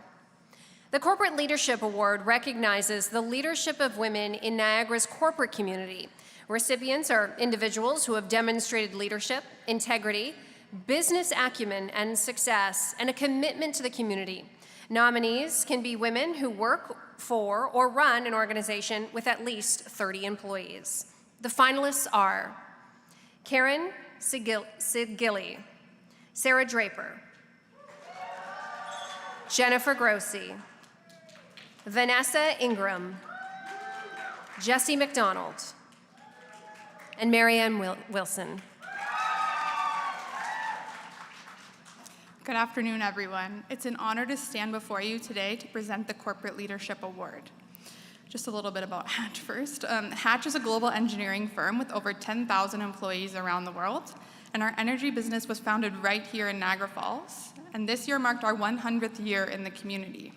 The Corporate Leadership Award recognizes the leadership of women in Niagara's corporate community. Recipients are individuals who have demonstrated leadership, integrity, business acumen and success, and a commitment to the community. Nominees can be women who work for or run an organization with at least 30 employees. The finalists are Karen Sigilli, Sarah Draper, Jennifer Grossi, Vanessa Ingraham, Jessie MacDonald, and Marrianne Wilson. Good afternoon, everyone. It's an honor to stand before you today to present the Corporate Leadership Award. Just a little bit about Hatch first. Hatch is a global engineering firm with over 10,000 employees around the world, and our energy business was founded right here in Niagara Falls, and this year marked our 100th year in the community.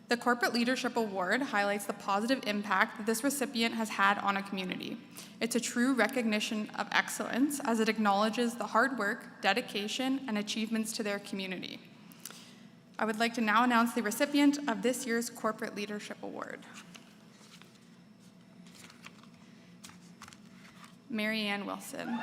The Corporate Leadership Award highlights the positive impact that this recipient has had on a community. It's a true recognition of excellence as it acknowledges the hard work, dedication, and achievements to their community. I would like to now announce the recipient of this year's Corporate Leadership Award. Marrianne Wilson.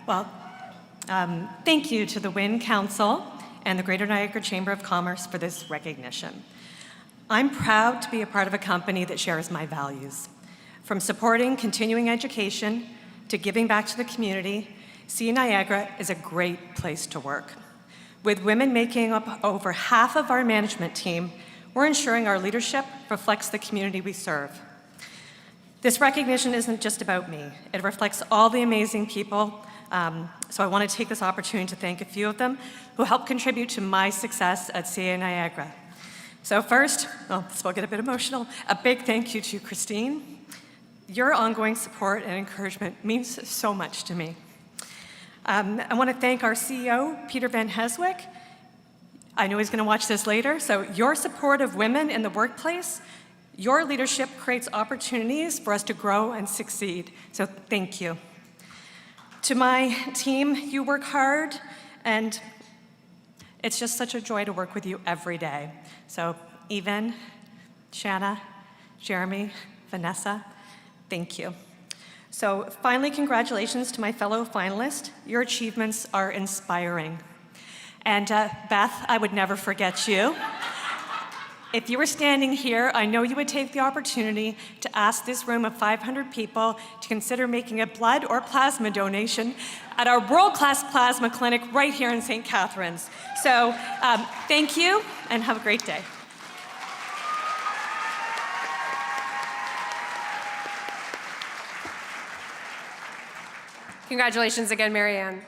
Well, thank you to the WIN Council and the Greater Niagara Chamber of Commerce for this recognition. I'm proud to be a part of a company that shares my values. From supporting continuing education to giving back to the community, CA Niagara is a great place to work. With women making up over half of our management team, we're ensuring our leadership reflects the community we serve. This recognition isn't just about me. It reflects all the amazing people. So I want to take this opportunity to thank a few of them who helped contribute to my success at CA Niagara. So first, this will get a bit emotional, a big thank you to Christine. Your ongoing support and encouragement means so much to me. I want to thank our CEO, Peter Van Heswick. I know he's going to watch this later, so your support of women in the workplace, your leadership creates opportunities for us to grow and succeed, so thank you. To my team, you work hard, and it's just such a joy to work with you every day. So, Evan, Shanna, Jeremy, Vanessa, thank you. So, finally, congratulations to my fellow finalists. Your achievements are inspiring. And Beth, I would never forget you. If you were standing here, I know you would take the opportunity to ask this room of 500 people to consider making a blood or plasma donation at our world-class plasma clinic right here in St. Catharines. So thank you and have a great day. Congratulations again, Marrianne.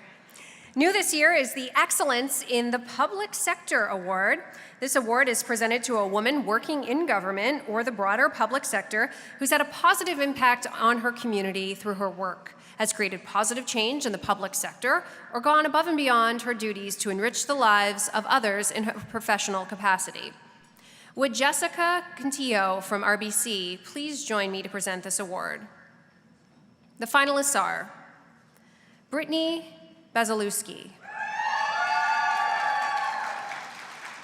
New this year is the Excellence in the Public Sector Award. This award is presented to a woman working in government or the broader public sector who's had a positive impact on her community through her work, has created positive change in the public sector, or gone above and beyond her duties to enrich the lives of others in her professional capacity. Would Jessica Cantillo from RBC please join me to present this award? The finalists are Brittany Bazalewski,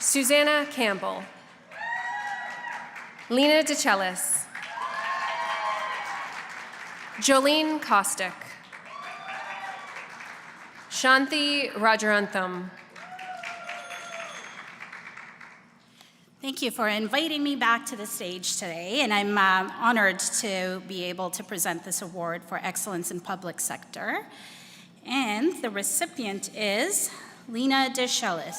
Susanna Campbell, Lena DeCellis, Jolene Kostick, Shanthi Rajarantham. Thank you for inviting me back to the stage today, and I'm honored to be able to present this award for excellence in public sector. And the recipient is Lena DeCellis.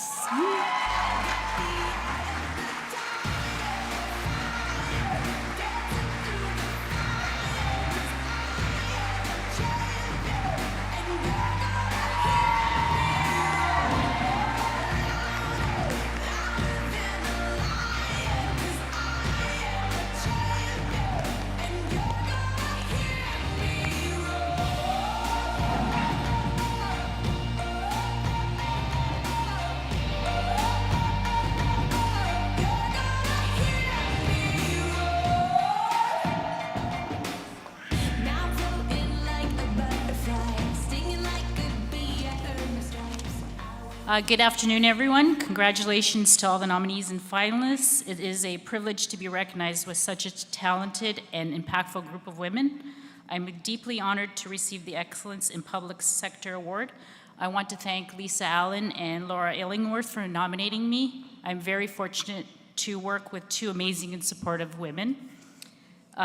Good afternoon, everyone. Congratulations to all the nominees and finalists. It is a privilege to be recognized with such a talented and impactful group of women. I'm deeply honored to receive the Excellence in Public Sector Award. I want to thank Lisa Allen and Laura Illingworth for nominating me. I'm very fortunate to work with two amazing and supportive women.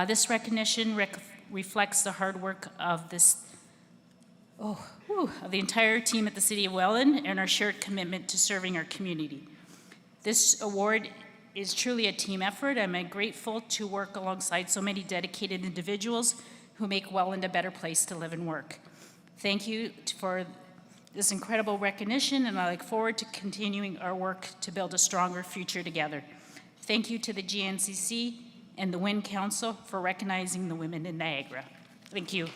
This recognition reflects the hard work of the entire team at the City of Welland and our shared commitment to serving our community. This award is truly a team effort. I'm grateful to work alongside so many dedicated individuals who make Welland a better place to live and work. Thank you for this incredible recognition, and I look forward to continuing our work to build a stronger future together. Thank you to the GNCC and the WIN Council for recognizing the women in Niagara. Thank you.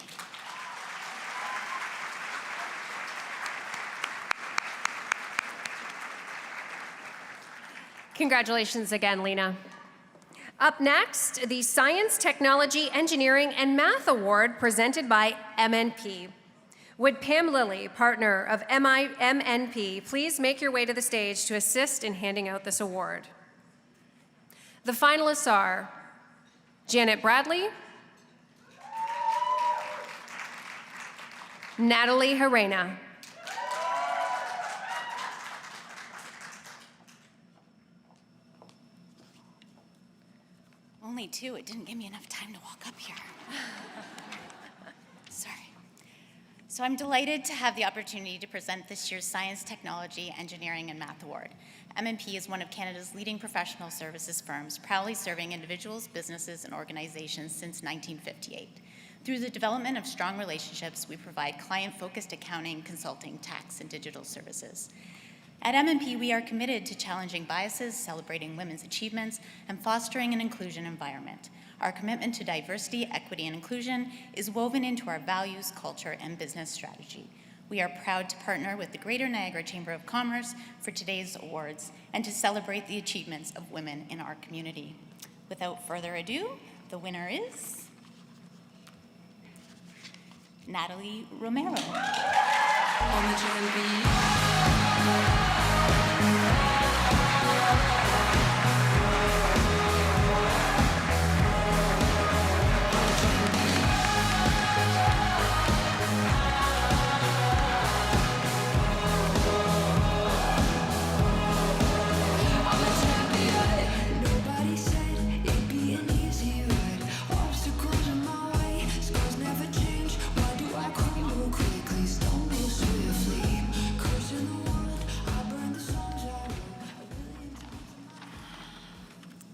Congratulations again, Lena. Up next, the Science, Technology, Engineering, and Math Award presented by MNP. Would Pam Lilly, partner of MNP, please make your way to the stage to assist in handing out this award? The finalists are Janet Bradley, Natalie Harena, Only two. It didn't give me enough time to walk up here. Sorry. So I'm delighted to have the opportunity to present this year's Science, Technology, Engineering, and Math Award. MNP is one of Canada's leading professional services firms, proudly serving individuals, businesses, and organizations since 1958. Through the development of strong relationships, we provide client-focused accounting, consulting, tax, and digital services. At MNP, we are committed to challenging biases, celebrating women's achievements, and fostering an inclusion environment. Our commitment to diversity, equity, and inclusion is woven into our values, culture, and business strategy. We are proud to partner with the Greater Niagara Chamber of Commerce for today's awards and to celebrate the achievements of women in our community. Without further ado, the winner is Natalie Romero.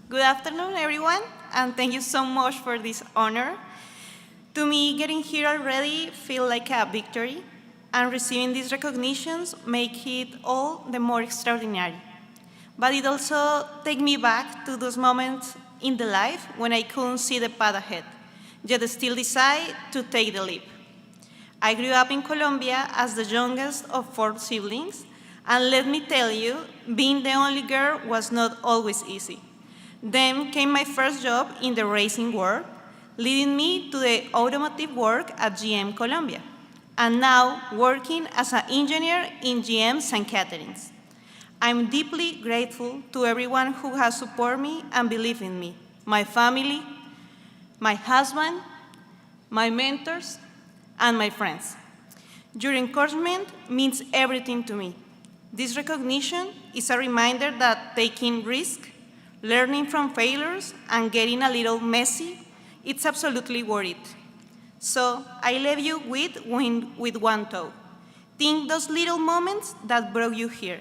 Good afternoon, everyone, and thank you so much for this honor. To me, getting here already feels like a victory, and receiving these recognitions make it all the more extraordinary. But it also takes me back to those moments in the life when I couldn't see the path ahead, yet still decide to take the leap. I grew up in Colombia as the youngest of 4 siblings, and let me tell you, being the only girl was not always easy. Then came my first job in the racing world, leading me to the automotive work at GM Colombia, and now working as an engineer in GM St. Catharines. I'm deeply grateful to everyone who has supported me and believed in me, my family, my husband, my mentors, and my friends. Your encouragement means everything to me. This recognition is a reminder that taking risks, learning from failures, and getting a little messy, it's absolutely worth it. So I leave you with one thought. Think those little moments that brought you here.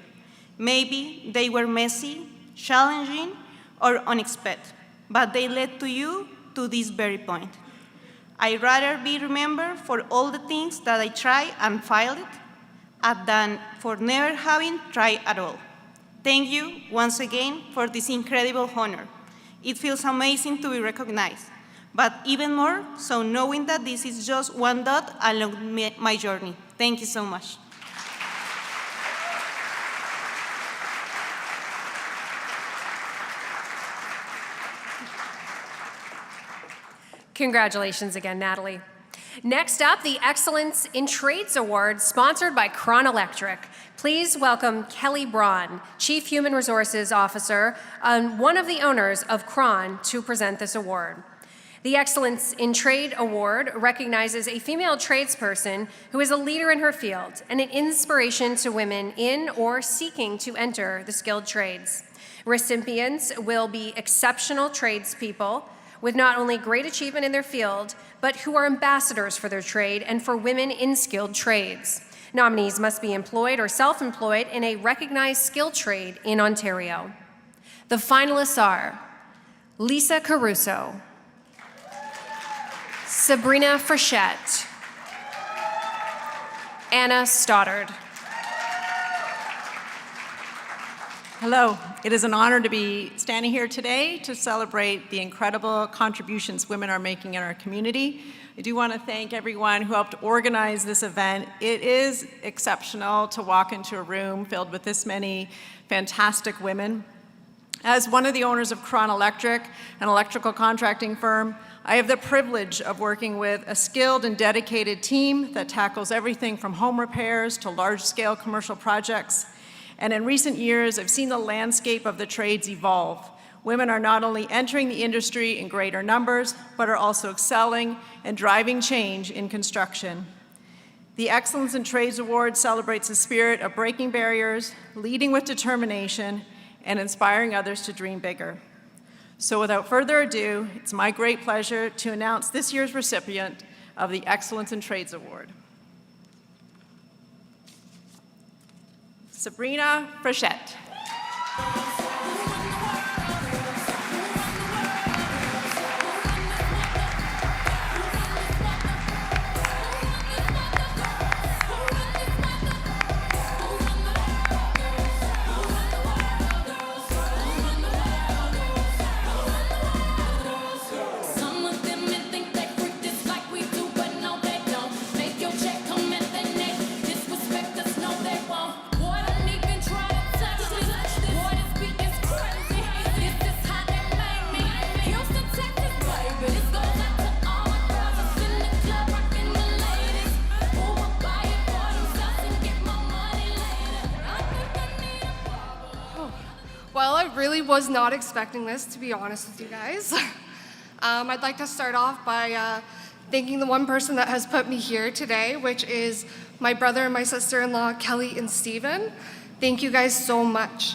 Maybe they were messy, challenging, or unexpected, but they led to you to this very point. I'd rather be remembered for all the things that I tried and failed at than for never having tried at all. Thank you once again for this incredible honor. It feels amazing to be recognized, but even more so knowing that this is just one dot along my journey. Thank you so much. Congratulations again, Natalie. Next up, the Excellence in Trades Award, sponsored by Cron Electric. Please welcome Kelly Braun, Chief Human Resources Officer and one of the owners of Cron, to present this award. The Excellence in Trade Award recognizes a female tradesperson who is a leader in her field and an inspiration to women in or seeking to enter the skilled trades. Recipients will be exceptional tradespeople with not only great achievement in their field, but who are ambassadors for their trade and for women in skilled trades. Nominees must be employed or self-employed in a recognized skilled trade in Ontario. The finalists are Lisa Caruso, Sabrina Frechette, Anna Stoddard. Hello, it is an honor to be standing here today to celebrate the incredible contributions women are making in our community. I do want to thank everyone who helped organize this event. It is exceptional to walk into a room filled with this many fantastic women. As one of the owners of Cron Electric, an electrical contracting firm, I have the privilege of working with a skilled and dedicated team that tackles everything from home repairs to large-scale commercial projects. And in recent years, I've seen the landscape of the trades evolve. Women are not only entering the industry in greater numbers, but are also excelling and driving change in construction. The Excellence in Trades Award celebrates the spirit of breaking barriers, leading with determination, and inspiring others to dream bigger. So without further ado, it's my great pleasure to announce this year's recipient of the Excellence in Trades Award. Sabrina Frechette. Well, I really was not expecting this, to be honest with you guys. I'd like to start off by thanking the one person that has put me here today, which is my brother and my sister-in-law, Kelly and Stephen. Thank you guys so much.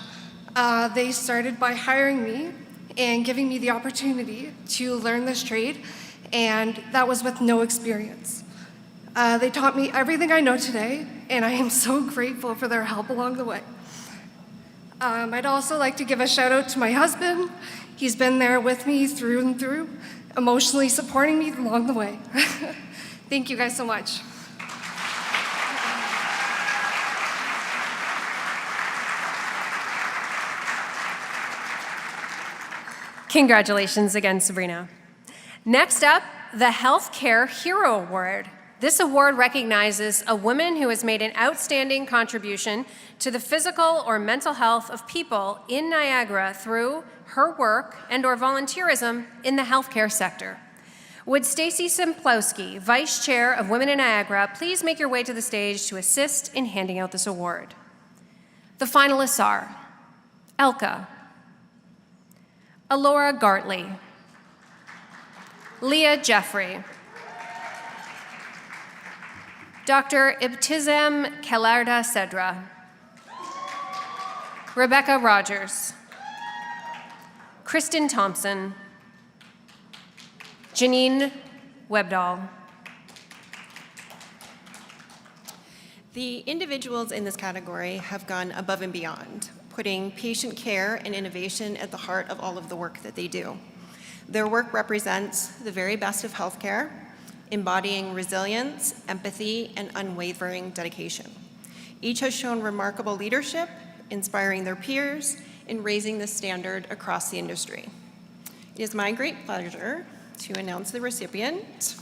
They started by hiring me and giving me the opportunity to learn this trade, and that was with no experience. They taught me everything I know today, and I am so grateful for their help along the way. I'd also like to give a shout out to my husband. He's been there with me through and through, emotionally supporting me along the way. Thank you guys so much. Congratulations again, Sabrina. Next up, the Healthcare Hero Award. This award recognizes a woman who has made an outstanding contribution to the physical or mental health of people in Niagara through her work and or volunteerism in the healthcare sector. Would Stacy Simplowski, Vice Chair of Women in Niagara, please make your way to the stage to assist in handing out this award? The finalists are Alka, Alora Gartley, Leah Jeffrey, Dr. Ibtizam Kelarda Sedra, Rebecca Rogers, Kristen Thompson, Janine Webdahl. The individuals in this category have gone above and beyond, putting patient care and innovation at the heart of all of the work that they do. Their work represents the very best of healthcare, embodying resilience, empathy, and unwavering dedication. Each has shown remarkable leadership, inspiring their peers, and raising the standard across the industry. It is my great pleasure to announce the recipient,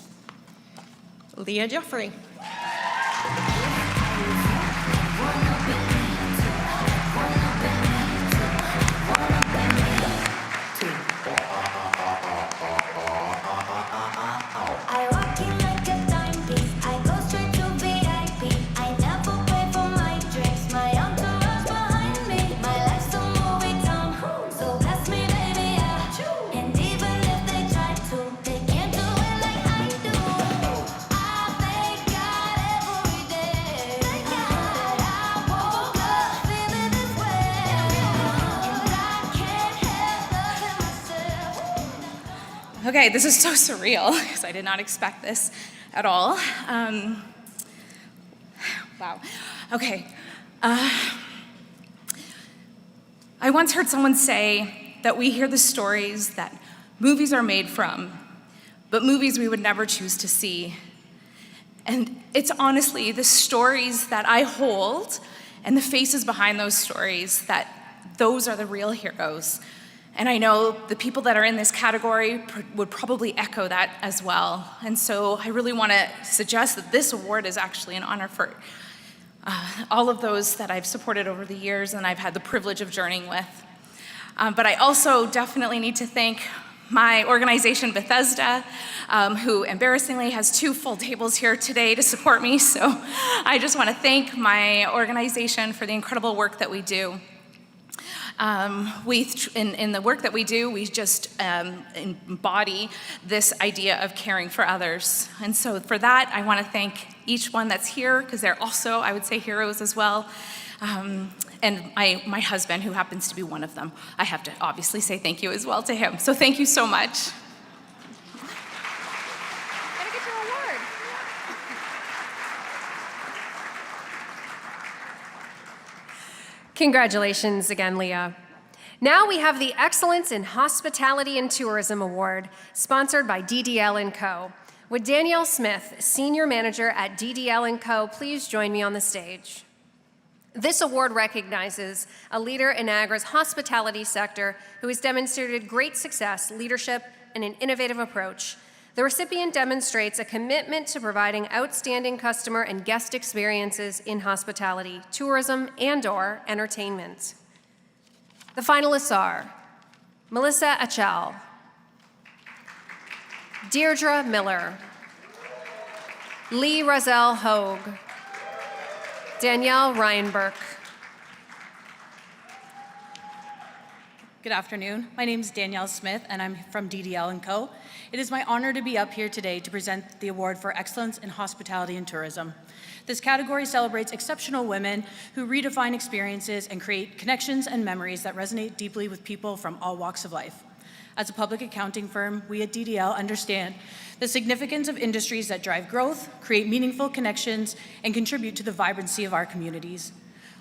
Leah Jeffrey. I walk in like a diamond. Okay, this is so surreal because I did not expect this at all. Wow. Okay. I once heard someone say that we hear the stories that movies are made from, but movies we would never choose to see. And it's honestly the stories that I hold and the faces behind those stories that those are the real heroes. And I know the people that are in this category would probably echo that as well. And so I really want to suggest that this award is actually an honor for all of those that I've supported over the years and I've had the privilege of journeying with. But I also definitely need to thank my organization, Bethesda, who embarrassingly has 2 full tables here today to support me. So I just want to thank my organization for the incredible work that we do. In the work that we do, we just embody this idea of caring for others. And so for that, I want to thank each one that's here, because they're also, I would say, heroes as well. And my husband, who happens to be one of them. I have to obviously say thank you as well to him. So thank you so much. Congratulations again, Leah. Now we have the Excellence in Hospitality and Tourism Award, sponsored by DDL & Co. Would Danielle Smith, Senior Manager at DDL & Co., please join me on the stage? This award recognizes a leader in Niagara's hospitality sector who has demonstrated great success, leadership, and an innovative approach. The recipient demonstrates a commitment to providing outstanding customer and guest experiences in hospitality, tourism, and/or entertainment. The finalists are Melissa Achal, Deirdre Miller, Lee Rozelle Hogue, Danielle Ryanburg. Good afternoon. My name is Danielle Smith, and I'm from DDL & Co. It is my honor to be up here today to present the Award for Excellence in Hospitality and Tourism. This category celebrates exceptional women who redefine experiences and create connections and memories that resonate deeply with people from all walks of life. As a public accounting firm, we at DDL understand the significance of industries that drive growth, create meaningful connections, and contribute to the vibrancy of our communities.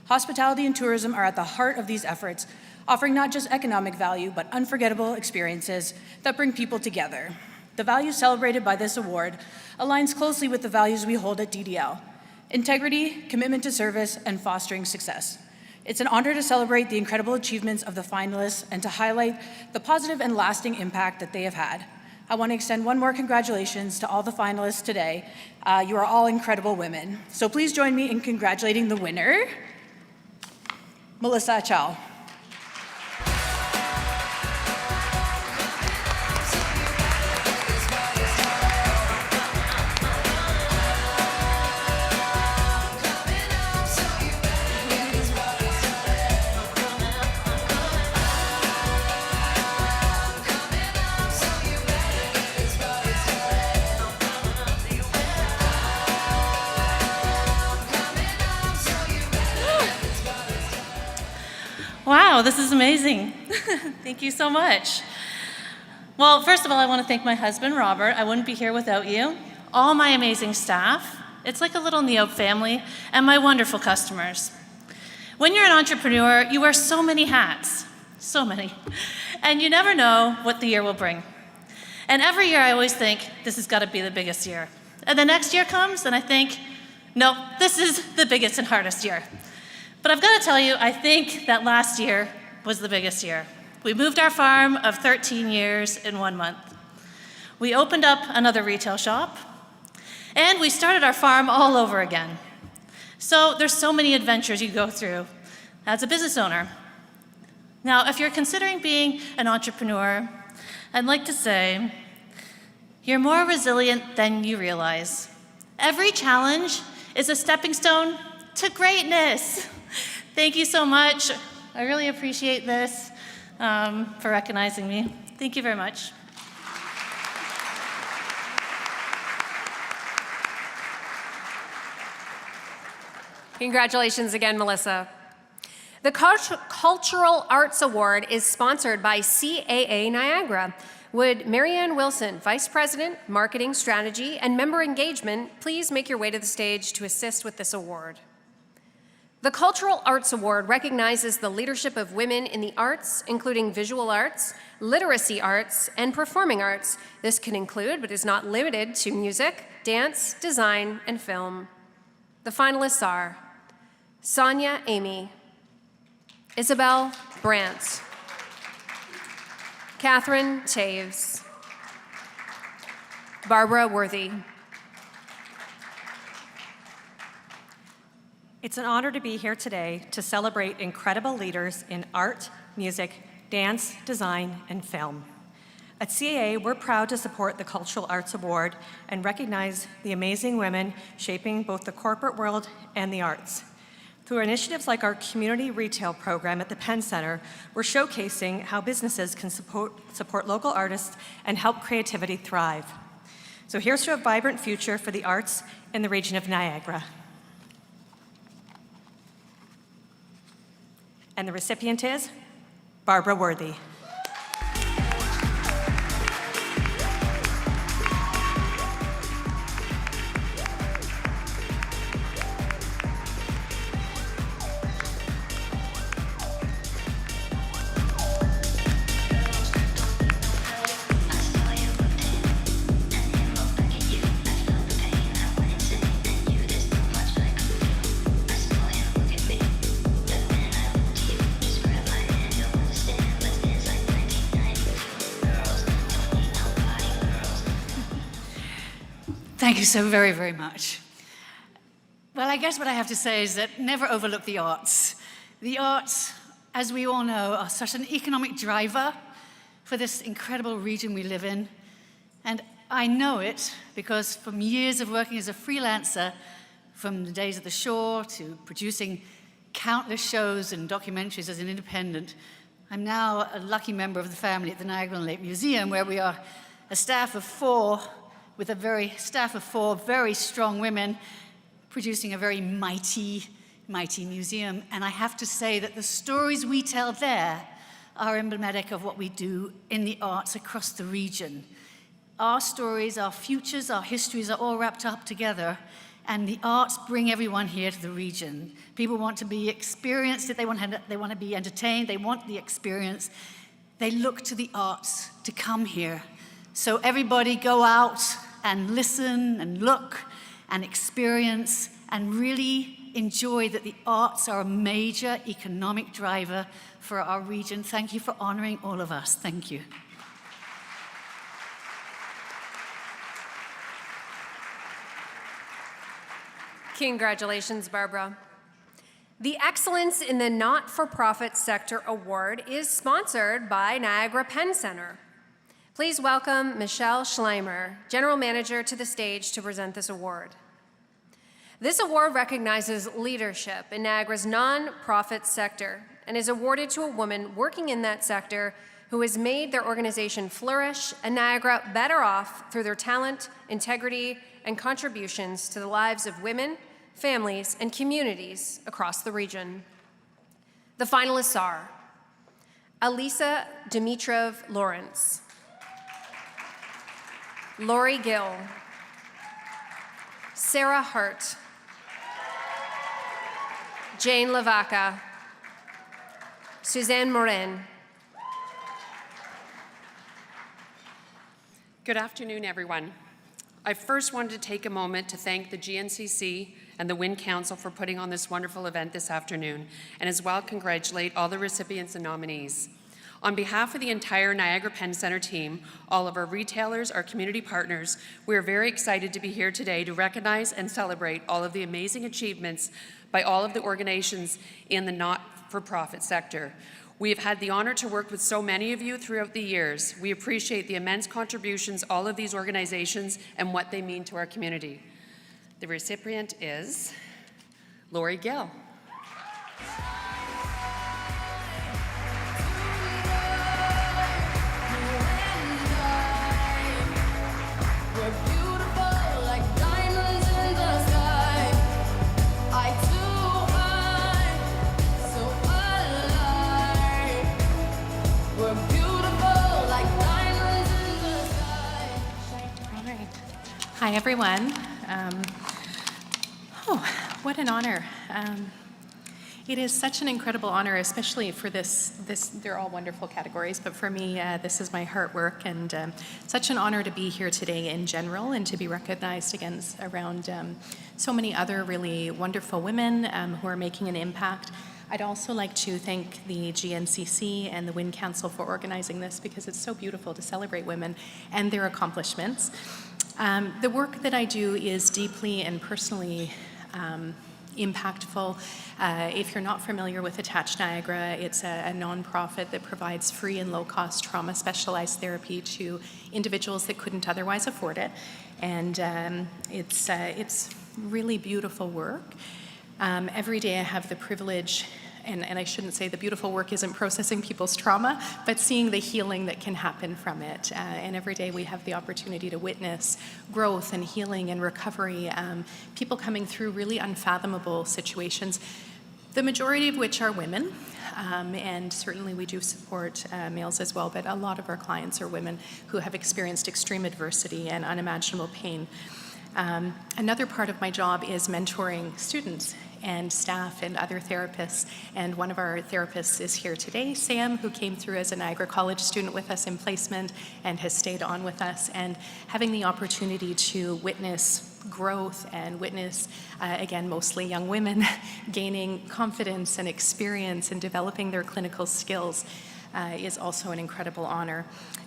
Hospitality and tourism are at the heart of these efforts, offering not just economic value, but unforgettable experiences that bring people together. The value celebrated by this award aligns closely with the values we hold at DDL: integrity, commitment to service, and fostering success. It's an honor to celebrate the incredible achievements of the finalists and to highlight the positive and lasting impact that they have had. I want to extend one more congratulations to all the finalists today. You are all incredible women. So please join me in congratulating the winner, Melissa Achal. Wow, this is amazing. Thank you so much. Well, first of all, I want to thank my husband, Robert. I wouldn't be here without you. All my amazing staff. It's like a little Neob family, and my wonderful customers. When you're an entrepreneur, you wear so many hats, so many, and you never know what the year will bring. And every year I always think, this has got to be the biggest year. And the next year comes, and I think, no, this is the biggest and hardest year. But I've got to tell you, I think that last year was the biggest year. We moved our farm of 13 years in 1 month. We opened up another retail shop, and we started our farm all over again. So there's so many adventures you go through as a business owner. Now, if you're considering being an entrepreneur, I'd like to say, you're more resilient than you realize. Every challenge is a stepping stone to greatness. Thank you so much. I really appreciate this for recognizing me. Thank you very much. Congratulations again, Melissa. The Cultural Arts Award is sponsored by CAA Niagara. Would Marrianne Wilson, Vice President, Marketing Strategy and Member Engagement, please make your way to the stage to assist with this award? The Cultural Arts Award recognizes the leadership of women in the arts, including visual arts, literacy arts, and performing arts. This can include, but is not limited to, music, dance, design, and film. The finalists are Sonia Aimy, Isabel Brandt, Catherine Toews, Barbara Worthy. It's an honor to be here today to celebrate incredible leaders in art, music, dance, design, and film. At CAA, we're proud to support the Cultural Arts Award and recognize the amazing women shaping both the corporate world and the arts. Through initiatives like our community retail program at the Penn Center, we're showcasing how businesses can support local artists and help creativity thrive. So here's to a vibrant future for the arts in the region of Niagara. And the recipient is Barbara Worthy. Thank you so very, very much. Well, I guess what I have to say is that never overlook the arts. The arts, as we all know, are such an economic driver for this incredible region we live in. And I know it because from years of working as a freelancer, from the days at the shore to producing countless shows and documentaries as an independent, I'm now a lucky member of the family at the Niagara on Lake Museum, where we are a staff of four very strong women producing a very mighty museum. And I have to say that the stories we tell there are emblematic of what we do in the arts across the region. Our stories, our futures, our histories are all wrapped up together, and the arts bring everyone here to the region. People want to be experienced, they want to be entertained, they want the experience. They look to the arts to come here. So everybody go out and listen and look and experience and really enjoy that the arts are a major economic driver for our region. Thank you for honoring all of us. Thank you. Congratulations, Barbara. The Excellence in the Not-for-Profit Sector Award is sponsored by Niagara Penn Center. Please welcome Michelle Schleimer, General Manager, to the stage to present this award. This award recognizes leadership in Niagara's non-profit sector and is awarded to a woman working in that sector who has made their organization flourish and Niagara better off through their talent, integrity, and contributions to the lives of women, families, and communities across the region. The finalists are Alicea Dimitrov-Lawrence, Lori Gill, Sarah Hart, Jane Lavaca, Suzanne Morin. Good afternoon, everyone. I first wanted to take a moment to thank the GNCC and the WIN Council for putting on this wonderful event this afternoon, and as well congratulate all the recipients and nominees. On behalf of the entire Niagara Penn Center team, all of our retailers, our community partners, we are very excited to be here today to recognize and celebrate all of the amazing achievements by all of the organizations in the not-for-profit sector. We have had the honor to work with so many of you throughout the years. We appreciate the immense contributions all of these organizations and what they mean to our community. The recipient is Lori Gill. Hi, everyone. What an honor. It is such an incredible honor, especially for this, they're all wonderful categories, but for me, this is my heart work, and such an honor to be here today in general and to be recognized against around so many other really wonderful women who are making an impact. I'd also like to thank the GNCC and the WIN Council for organizing this, because it's so beautiful to celebrate women and their accomplishments. The work that I do is deeply and personally impactful. If you're not familiar with Attach Niagara, it's a nonprofit that provides free and low-cost trauma specialized therapy to individuals that couldn't otherwise afford it. And it's really beautiful work. Every day I have the privilege, and I shouldn't say the beautiful work isn't processing people's trauma, but seeing the healing that can happen from it. And every day we have the opportunity to witness growth and healing and recovery, people coming through really unfathomable situations, the majority of which are women. And certainly we do support males as well, but a lot of our clients are women who have experienced extreme adversity and unimaginable pain. Another part of my job is mentoring students and staff and other therapists. And one of our therapists is here today, Sam, who came through as a Niagara College student with us in placement and has stayed on with us. And having the opportunity to witness growth and witness, again, mostly young women, gaining confidence and experience and developing their clinical skills is also an incredible honor.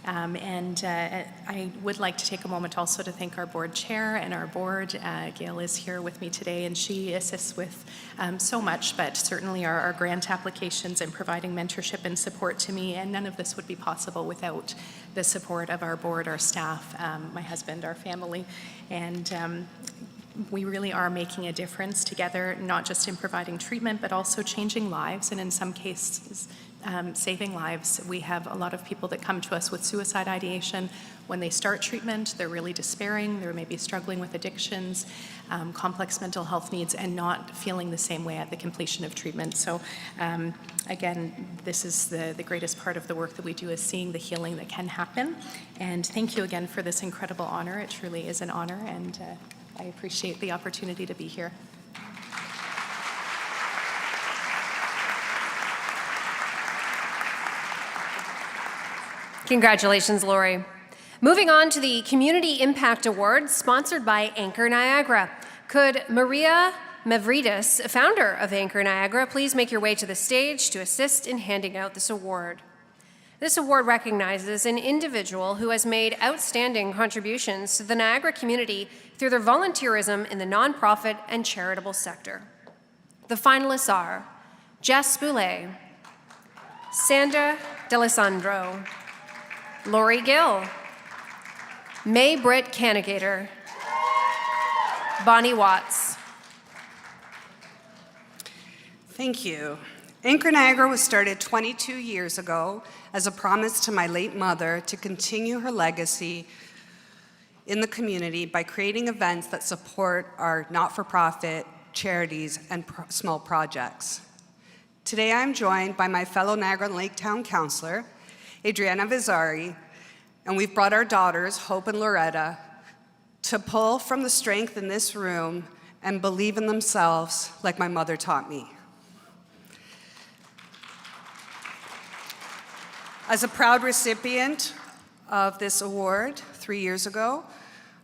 I would like to take a moment also to thank our board chair and our board. Gill is here with me today, and she assists with so much, but certainly our grant applications and providing mentorship and support to me, and none of this would be possible without the support of our board, our staff, my husband, our family, and we really are making a difference together, not just in providing treatment, but also changing lives, and in some cases, saving lives. We have a lot of people that come to us with suicide ideation. When they start treatment, they're really despairing. They're maybe struggling with addictions, complex mental health needs, and not feeling the same way at the completion of treatment. So again, this is the greatest part of the work that we do, is seeing the healing that can happen. And thank you again for this incredible honor. It truly is an honor, and I appreciate the opportunity to be here. Congratulations, Lori. Moving on to the Community Impact Award, sponsored by Anchor Niagara. Could Maria Mavridis, founder of Anchor Niagara, please make your way to the stage to assist in handing out this award? This award recognizes an individual who has made outstanding contributions to the Niagara community through their volunteerism in the nonprofit and charitable sector. The finalists are Jess Boulay, Sandra D'Alessandro, Lori Gill, Maj-Britt Kannegieter, Bonnie Watts. Thank you. Anchor Niagara was started 22 years ago as a promise to my late mother to continue her legacy in the community by creating events that support our not-for-profit charities and small projects. Today I'm joined by my fellow Niagara and Lake Town Councillor, Adriana Vizzari, and we've brought our daughters, Hope and Loretta, to pull from the strength in this room and believe in themselves like my mother taught me. As a proud recipient of this award 3 years ago,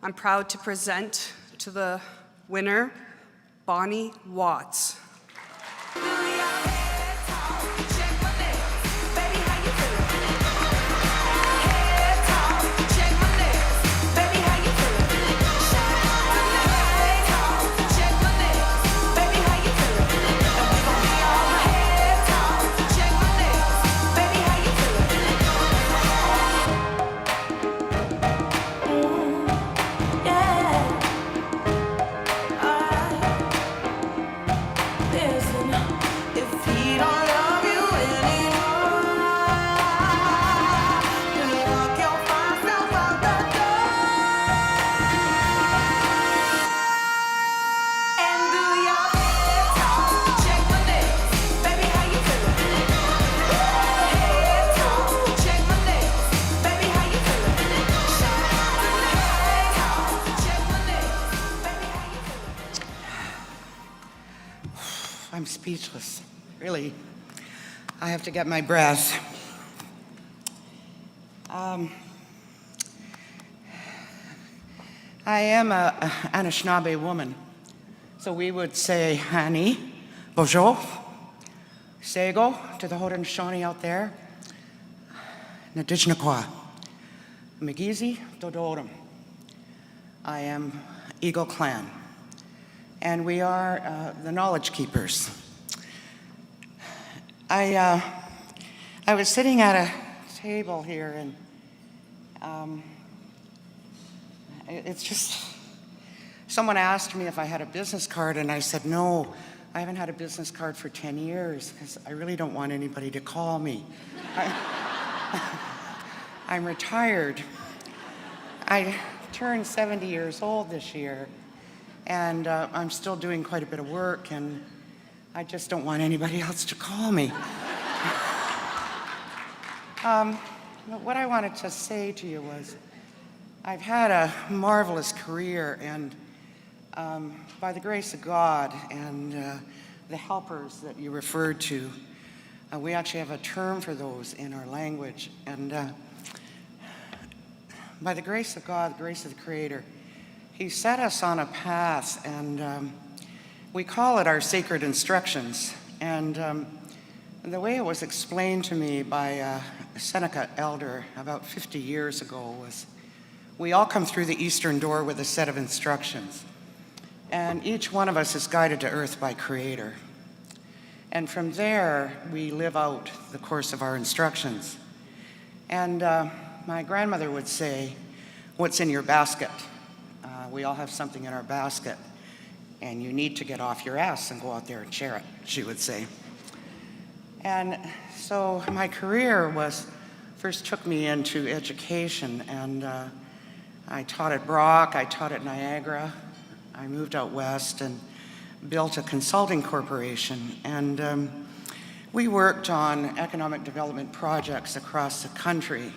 I'm proud to present to the winner, Bonnie Watts. I'm speechless, really. I have to get my breath. I am a Anishinaabe woman, so we would say Hani, Bonjour, Sego to the Haudenosaunee out there, Nadijnakwa, Megizi, Dodorum. I am Eagle Clan, and we are the Knowledge Keepers. I was sitting at a table here, and it's just, someone asked me if I had a business card, and I said, no, I haven't had a business card for 10 years, because I really don't want anybody to call me. I'm retired. I turned 70 years old this year, and I'm still doing quite a bit of work, and I just don't want anybody else to call me. What I wanted to say to you was, I've had a marvelous career, and by the grace of God and the helpers that you referred to, we actually have a term for those in our language, and by the grace of God, the grace of the Creator, He set us on a path, and we call it our sacred instructions. And the way it was explained to me by a Seneca elder about 50 years ago was, we all come through the eastern door with a set of instructions, and each one of us is guided to earth by Creator. And from there, we live out the course of our instructions. And my grandmother would say, what's in your basket? We all have something in our basket, and you need to get off your ass and go out there and share it, she would say. And so my career first took me into education, and I taught at Brock, I taught at Niagara. I moved out west and built a consulting corporation, and we worked on economic development projects across the country,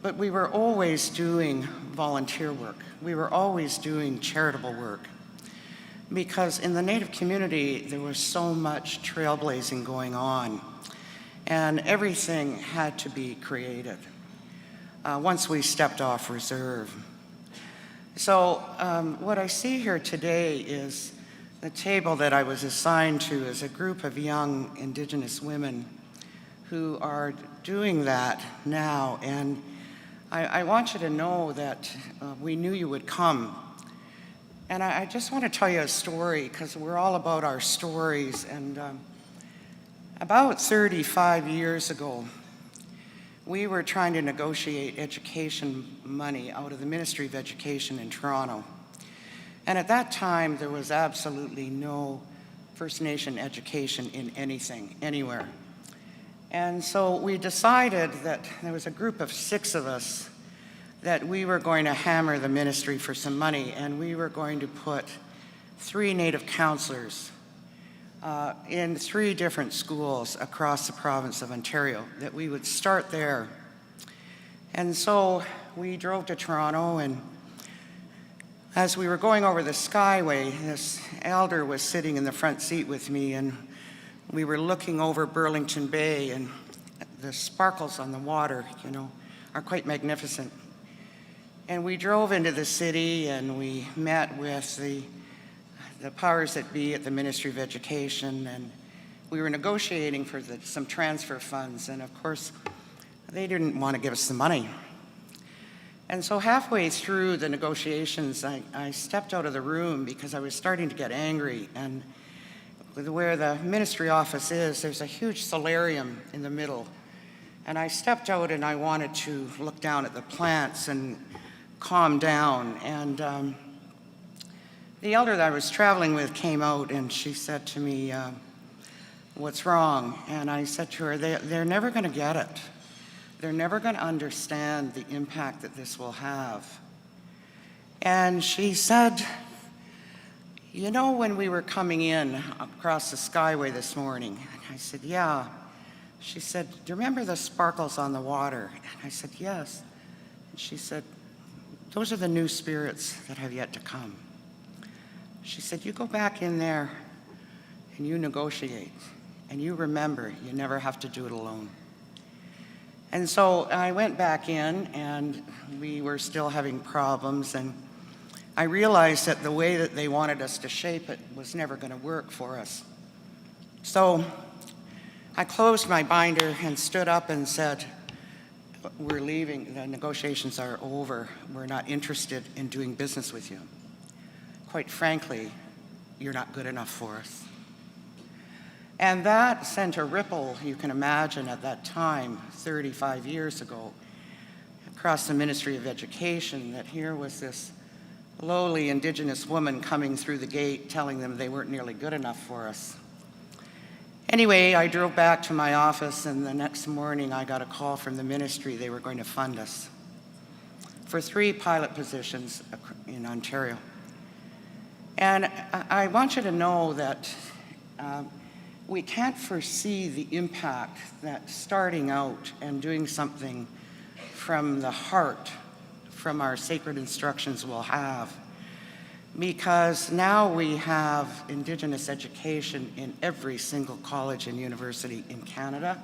but we were always doing volunteer work. We were always doing charitable work, because in the Native community, there was so much trailblazing going on, and everything had to be created once we stepped off reserve. So what I see here today is the table that I was assigned to is a group of young Indigenous women who are doing that now, and I want you to know that we knew you would come. And I just want to tell you a story, because we're all about our stories. And about 35 years ago, we were trying to negotiate education money out of the Ministry of Education in Toronto. And at that time, there was absolutely no First Nation education in anything, anywhere. And so we decided that there was a group of 6 of us that we were going to hammer the ministry for some money, and we were going to put 3 Native counselors in 3 different schools across the province of Ontario, that we would start there. And so we drove to Toronto, and as we were going over the Skyway, this elder was sitting in the front seat with me, and we were looking over Burlington Bay, and the sparkles on the water, you know, are quite magnificent. And we drove into the city, and we met with the powers that be at the Ministry of Education, and we were negotiating for some transfer funds, and of course, they didn't want to give us the money. And so halfway through the negotiations, I stepped out of the room because I was starting to get angry, and where the ministry office is, there's a huge solarium in the middle. And I stepped out, and I wanted to look down at the plants and calm down. And the elder that I was traveling with came out, and she said to me, what's wrong? And I said to her, they're never going to get it. They're never going to understand the impact that this will have. And she said, you know, when we were coming in across the Skyway this morning, and I said, yeah. She said, do you remember the sparkles on the water? And I said, yes. And she said, those are the new spirits that have yet to come. She said, you go back in there and you negotiate, and you remember you never have to do it alone. And so I went back in, and we were still having problems, and I realized that the way that they wanted us to shape it was never going to work for us. So I closed my binder and stood up and said, we're leaving, the negotiations are over, we're not interested in doing business with you. Quite frankly, you're not good enough for us. And that sent a ripple, you can imagine at that time, 35 years ago, across the Ministry of Education, that here was this lowly Indigenous woman coming through the gate telling them they weren't nearly good enough for us. Anyway, I drove back to my office, and the next morning I got a call from the ministry. They were going to fund us for 3 pilot positions in Ontario. And I want you to know that we can't foresee the impact that starting out and doing something from the heart, from our sacred instructions will have. Because now we have Indigenous education in every single college and university in Canada.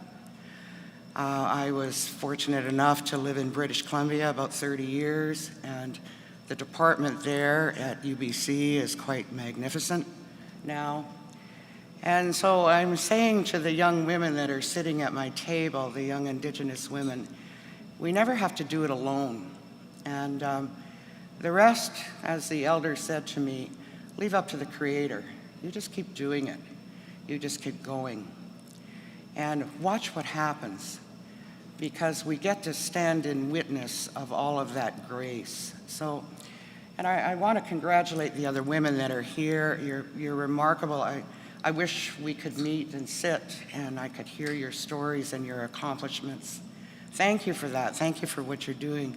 I was fortunate enough to live in British Columbia about 30 years, and the department there at UBC is quite magnificent now. And so I'm saying to the young women that are sitting at my table, the young Indigenous women, we never have to do it alone. And the rest, as the elder said to me, leave up to the Creator. You just keep doing it. You just keep going. And watch what happens, because we get to stand in witness of all of that grace. So, and I want to congratulate the other women that are here. You're remarkable. I wish we could meet and sit and I could hear your stories and your accomplishments. Thank you for that. Thank you for what you're doing.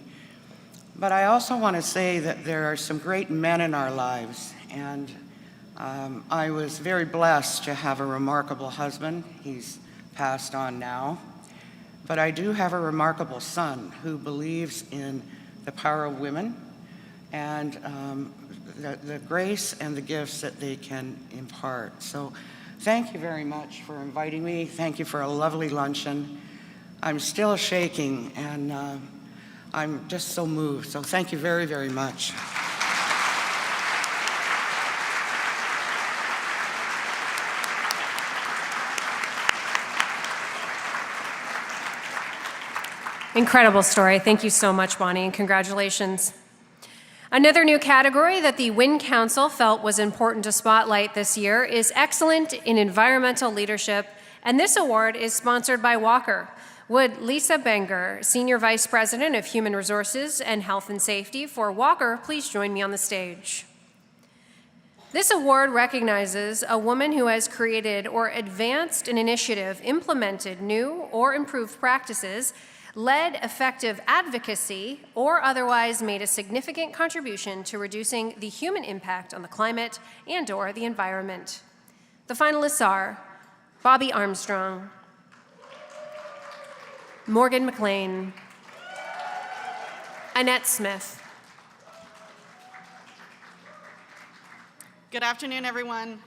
But I also want to say that there are some great men in our lives, and I was very blessed to have a remarkable husband. He's passed on now. But I do have a remarkable son who believes in the power of women and the grace and the gifts that they can impart. So thank you very much for inviting me. Thank you for a lovely luncheon. I'm still shaking, and I'm just so moved. So thank you very, very much. Incredible story. Thank you so much, Bonnie, and congratulations. Another new category that the WIN Council felt was important to spotlight this year is Excellent in Environmental Leadership, and this award is sponsored by Walker. Would Lisa Benger, Senior Vice President of Human Resources and Health and Safety for Walker, please join me on the stage. This award recognizes a woman who has created or advanced an initiative, implemented new or improved practices, led effective advocacy, or otherwise made a significant contribution to reducing the human impact on the climate and/or the environment. The finalists are Bobby Armstrong, Morgan McLean, Annette Smith. Good afternoon, everyone.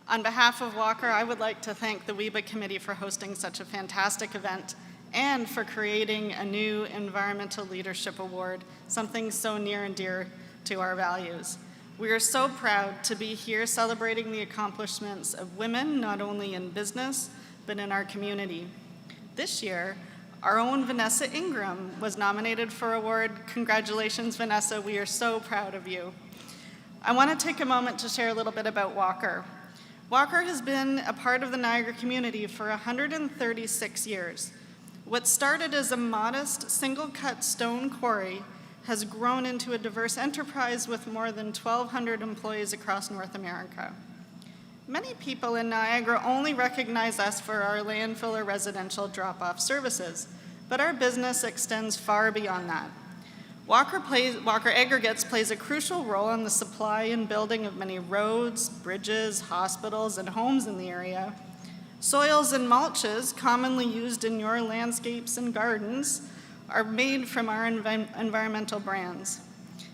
On behalf of Walker, I would like to thank the WEBA Committee for hosting such a fantastic event and for creating a new Environmental Leadership Award, something so near and dear to our values. We are so proud to be here celebrating the accomplishments of women, not only in business, but in our community. This year, our own Vanessa Ingraham was nominated for award. Congratulations, Vanessa. We are so proud of you. I want to take a moment to share a little bit about Walker. Walker has been a part of the Niagara community for 136 years. What started as a modest single-cut stone quarry has grown into a diverse enterprise with more than 1,200 employees across North America. Many people in Niagara only recognize us for our landfill or residential drop-off services, but our business extends far beyond that. Walker Aggregates plays a crucial role in the supply and building of many roads, bridges, hospitals, and homes in the area. Soils and mulches, commonly used in your landscapes and gardens, are made from our environmental brands.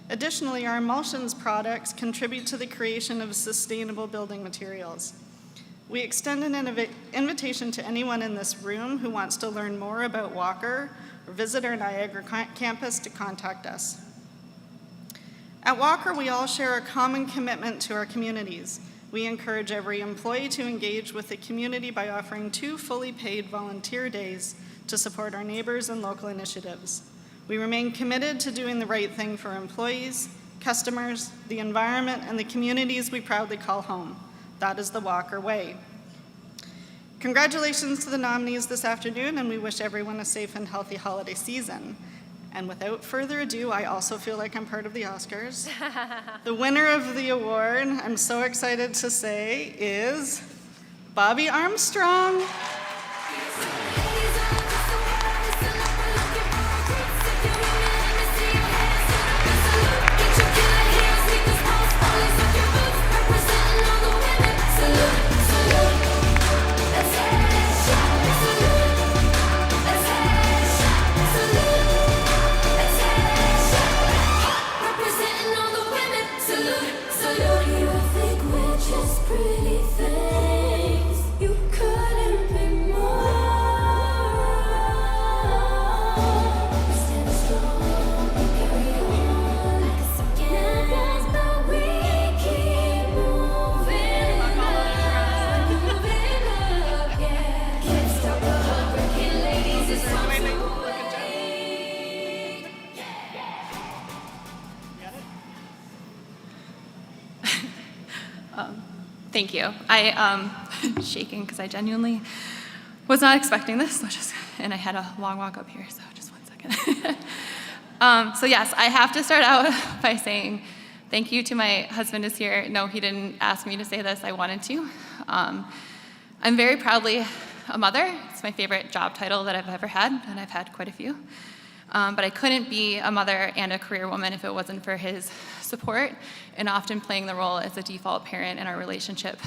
Additionally, our emulsions products contribute to the creation of sustainable building materials. We extend an invitation to anyone in this room who wants to learn more about Walker or visit our Niagara campus to contact us. At Walker, we all share a common commitment to our communities. We encourage every employee to engage with the community by offering 2 fully paid volunteer days to support our neighbors and local initiatives. We remain committed to doing the right thing for employees, customers, the environment, and the communities we proudly call home. That is the Walker way. Congratulations to the nominees this afternoon, and we wish everyone a safe and healthy holiday season. And without further ado, I also feel like I'm part of the Oscars. The winner of the award, I'm so excited to say, is Bobby Armstrong. Thank you. I'm shaking because I genuinely was not expecting this, and I had a long walk up here, so just 1 second. So yes, I have to start out by saying thank you to my husband is here. No, he didn't ask me to say this, I wanted to. I'm very proudly a mother. It's my favorite job title that I've ever had, and I've had quite a few. But I couldn't be a mother and a career woman if it wasn't for his support and often playing the role as a default parent in our relationship,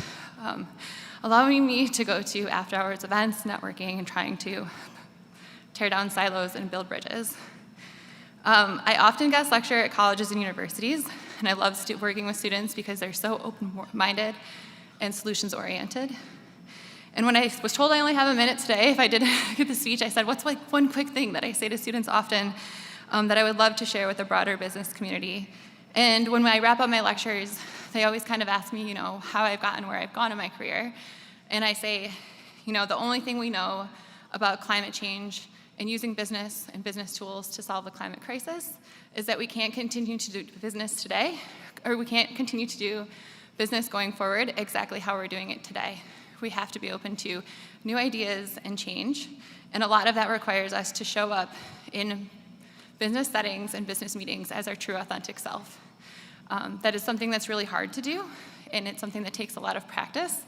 allowing me to go to after-hours events, networking, and trying to tear down silos and build bridges. I often guest lecture at colleges and universities, and I love working with students because they're so open-minded and solutions-oriented. And when I was told I only have a minute today, if I did get the speech, I said, what's like one quick thing that I say to students often that I would love to share with the broader business community? And when I wrap up my lectures, they always kind of ask me, how I've gotten where I've gone in my career. And I say, the only thing we know about climate change and using business and business tools to solve the climate crisis is that we can't continue to do business today, or we can't continue to do business going forward exactly how we're doing it today. We have to be open to new ideas and change. And a lot of that requires us to show up in business settings and business meetings as our true authentic self. That is something that's really hard to do, and it's something that takes a lot of practice.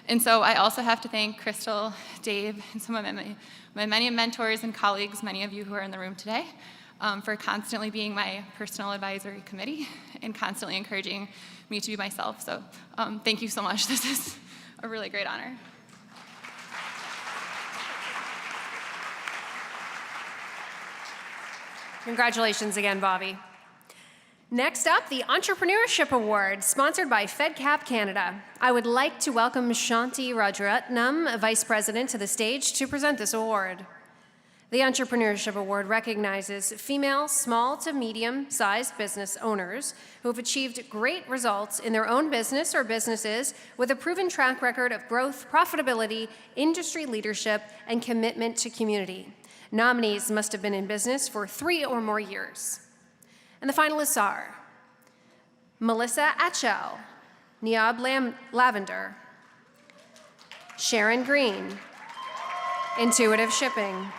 And so I also have to thank Crystal, Dave, and some of my many mentors and colleagues, many of you who are in the room today, for constantly being my personal advisory committee and constantly encouraging me to be myself. So thank you so much. This is a really great honor. Congratulations again, Bobby. Next up, the Entrepreneurship Award, sponsored by Fedcap Canada. I would like to welcome Shanti Rajaratnam, Vice President, to the stage to present this award. The Entrepreneurship Award recognizes female small to medium-sized business owners who have achieved great results in their own business or businesses with a proven track record of growth, profitability, industry leadership, and commitment to community. Nominees must have been in business for 3 or more years. And the finalists are Melissa Achal, Niab Lavender, Sharon Green, Intuitive Shipping,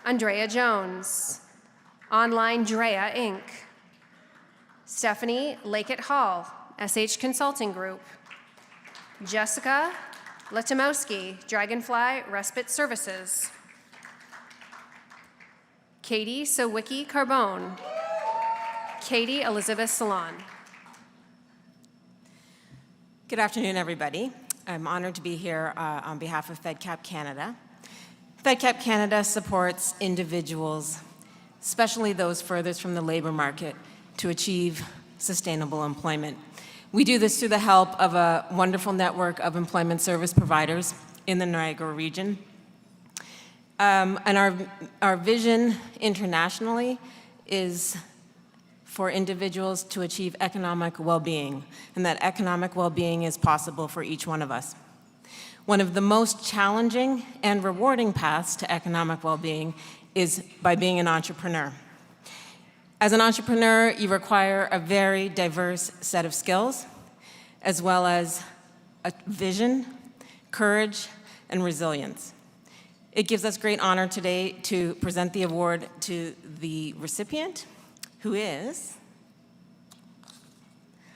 Andréa Jones, Online Drea Inc., Stephanie Lakeit-Hall, SH Consulting Group, Jessica Lutomski, Dragonfly Respite Services, Katie Sawicki-Carbone, Katie Elizabeth Salon. Good afternoon, everybody. I'm honored to be here on behalf of Fedcap Canada. Fedcap Canada supports individuals, especially those furthest from the labor market, to achieve sustainable employment. We do this through the help of a wonderful network of employment service providers in the Niagara region. And our vision internationally is for individuals to achieve economic well-being, and that economic well-being is possible for each one of us. One of the most challenging and rewarding paths to economic well-being is by being an entrepreneur. As an entrepreneur, you require a very diverse set of skills, as well as a vision, courage, and resilience. It gives us great honor today to present the award to the recipient, who is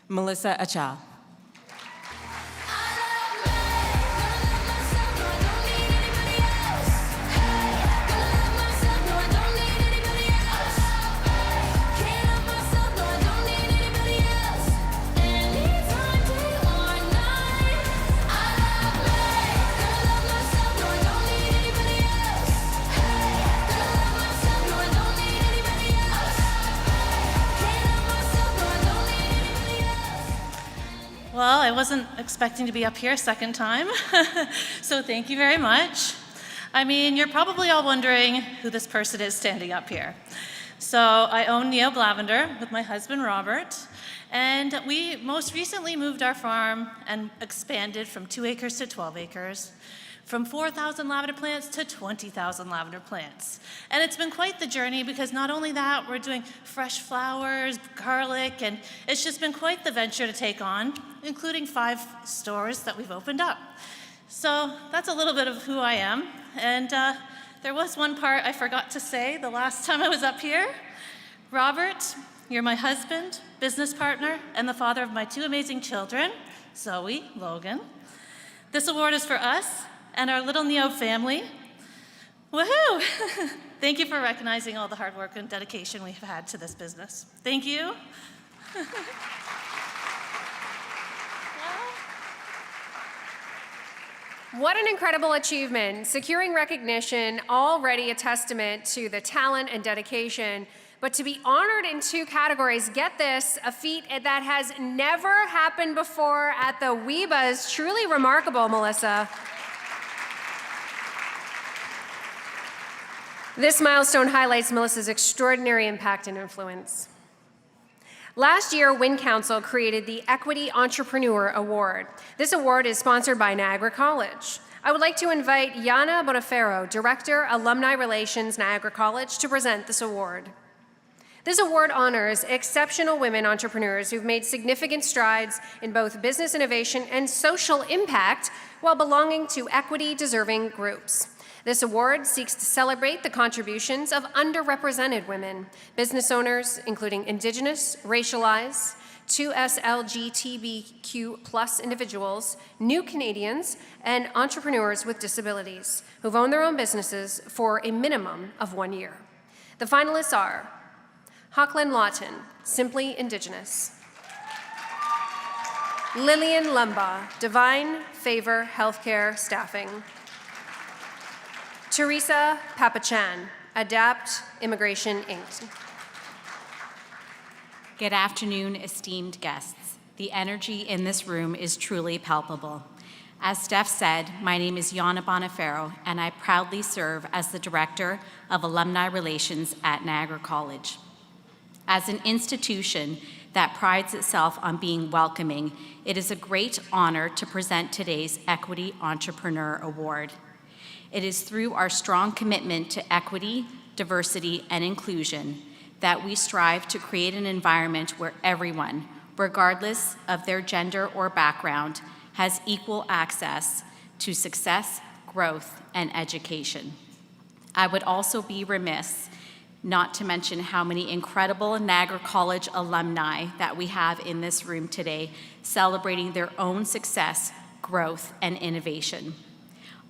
Melissa Achal. Well, I wasn't expecting to be up here a second time, so thank you very much. I mean, you're probably all wondering who this person is standing up here. So I own Neob Lavender with my husband, Robert, and we most recently moved our farm and expanded from 2 acres to 12 acres, from 4,000 lavender plants to 20,000 lavender plants. And it's been quite the journey because not only that, we're doing fresh flowers, garlic, and it's just been quite the venture to take on, including 5 stores that we've opened up. So that's a little bit of who I am. And there was one part I forgot to say the last time I was up here. Robert, you're my husband, business partner, and the father of my 2 amazing children, Zoe, Logan. This award is for us and our little Neob family. Woohoo! Thank you for recognizing all the hard work and dedication we've had to this business. Thank you. What an incredible achievement. Securing recognition, already a testament to the talent and dedication, but to be honored in 2 categories, get this, a feat that has never happened before at the WEBA is truly remarkable, Melissa. This milestone highlights Melissa's extraordinary impact and influence. Last year, Wynn Council created the Equity Entrepreneur Award. This award is sponsored by Niagara College. I would like to invite Yana Bonafero, Director, Alumni Relations, Niagara College, to present this award. This award honors exceptional women entrepreneurs who've made significant strides in both business innovation and social impact while belonging to equity-deserving groups. This award seeks to celebrate the contributions of underrepresented women, business owners, including Indigenous, racialized, 2SLGBTQ+ individuals, new Canadians, and entrepreneurs with disabilities who've owned their own businesses for a minimum of 1 year. The finalists are Hawklin Lawton, Simply Indigenous; Lillian Lumba, Divine Favor Healthcare Staffing; Teresa Papachan, Adapt Immigration, Inc. Good afternoon, esteemed guests. The energy in this room is truly palpable. As Steph said, my name is Yana Bonafero, and I proudly serve as the Director of Alumni Relations at Niagara College. As an institution that prides itself on being welcoming, it is a great honor to present today's Equity Entrepreneur Award. It is through our strong commitment to equity, diversity, and inclusion that we strive to create an environment where everyone, regardless of their gender or background, has equal access to success, growth, and education. I would also be remiss not to mention how many incredible Niagara College alumni that we have in this room today, celebrating their own success, growth, and innovation.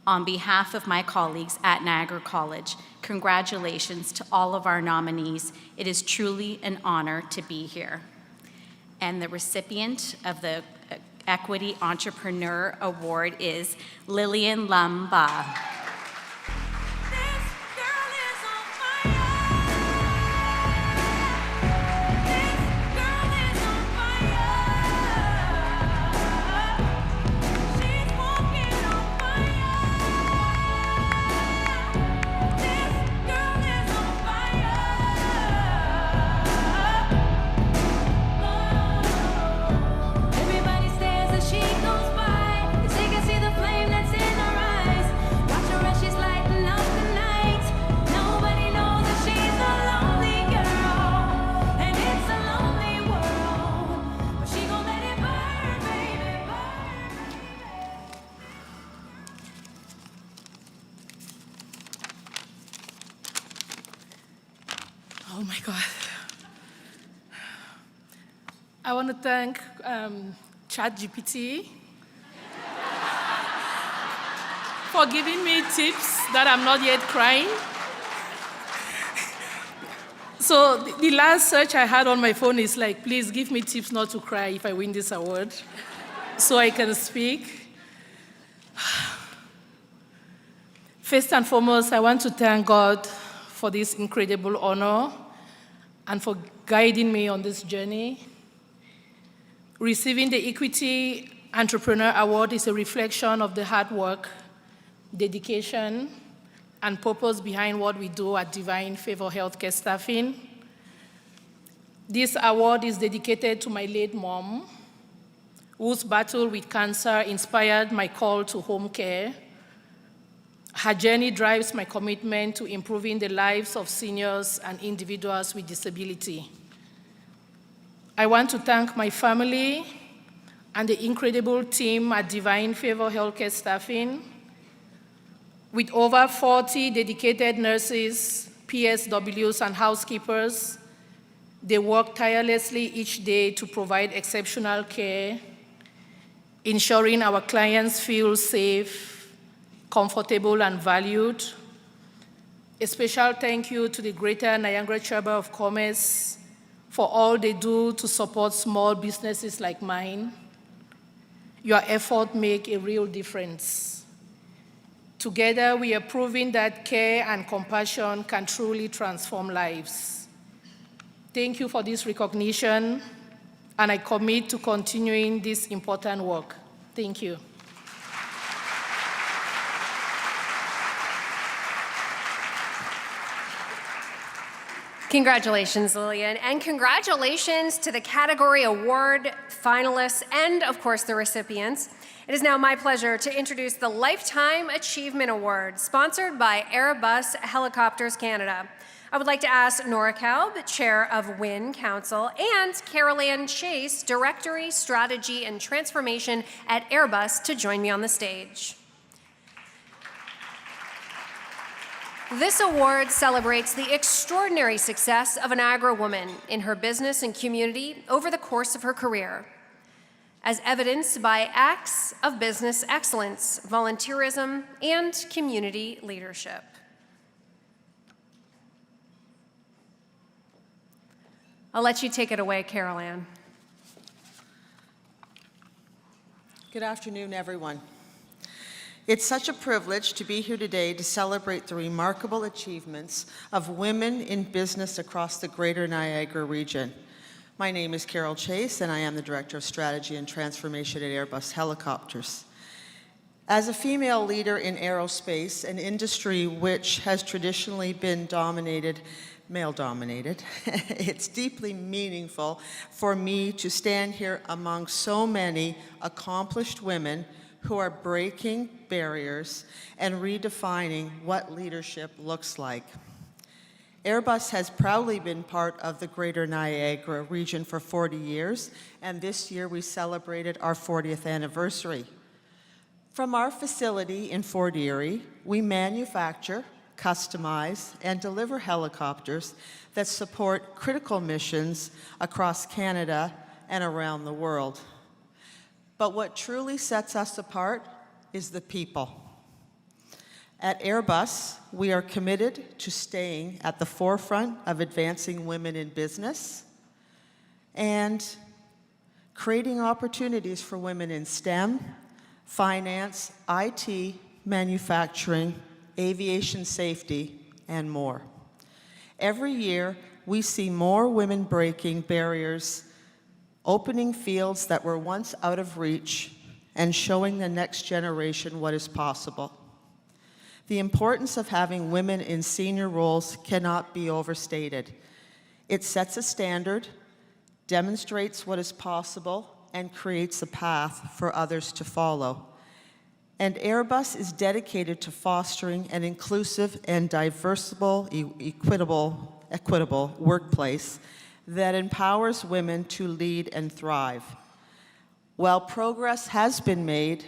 On behalf of my colleagues at Niagara College, congratulations to all of our nominees. It is truly an honor to be here. And the recipient of the Equity Entrepreneur Award is Lillian Lumba. I want to thank ChatGPT for giving me tips that I'm not yet crying. So the last search I had on my phone is like, please give me tips not to cry if I win this award, so I can speak. First and foremost, I want to thank God for this incredible honor and for guiding me on this journey. Receiving the Equity Entrepreneur Award is a reflection of the hard work, dedication, and purpose behind what we do at Divine Favor Healthcare Staffing. This award is dedicated to my late mom, whose battle with cancer inspired my call to home care. Her journey drives my commitment to improving the lives of seniors and individuals with disability. I want to thank my family and the incredible team at Divine Favor Healthcare Staffing. With over 40 dedicated nurses, PSWs, and housekeepers, they work tirelessly each day to provide exceptional care, ensuring our clients feel safe, comfortable, and valued. A special thank you to the Greater Niagara Chamber of Commerce for all they do to support small businesses like mine. Your efforts make a real difference. Together, we are proving that care and compassion can truly transform lives. Thank you for this recognition, and I commit to continuing this important work. Thank you. Congratulations, Lillian, and congratulations to the category award finalists and, of course, the recipients. It is now my pleasure to introduce the Lifetime Achievement Award, sponsored by Airbus Helicopters Canada. I would like to ask Nora Kalb, Chair of WIN Council, and Carol Ann Chase, Directory, Strategy, and Transformation at Airbus, to join me on the stage. This award celebrates the extraordinary success of a Niagara woman in her business and community over the course of her career, as evidenced by acts of business excellence, volunteerism, and community leadership. I'll let you take it away, Carol Ann. Good afternoon, everyone. It's such a privilege to be here today to celebrate the remarkable achievements of women in business across the Greater Niagara region. My name is Carol Chase, and I am the Director of Strategy and Transformation at Airbus Helicopters. As a female leader in aerospace, an industry which has traditionally been male-dominated, it's deeply meaningful for me to stand here among so many accomplished women who are breaking barriers and redefining what leadership looks like. Airbus has proudly been part of the Greater Niagara region for 40 years, and this year we celebrated our 40th anniversary. From our facility in Fort Erie, we manufacture, customize, and deliver helicopters that support critical missions across Canada and around the world. But what truly sets us apart is the people. At Airbus, we are committed to staying at the forefront of advancing women in business and creating opportunities for women in STEM, finance, IT, manufacturing, aviation safety, and more. Every year, we see more women breaking barriers, opening fields that were once out of reach, and showing the next generation what is possible. The importance of having women in senior roles cannot be overstated. It sets a standard, demonstrates what is possible, and creates a path for others to follow. And Airbus is dedicated to fostering an inclusive and diversible, equitable workplace that empowers women to lead and thrive. While progress has been made,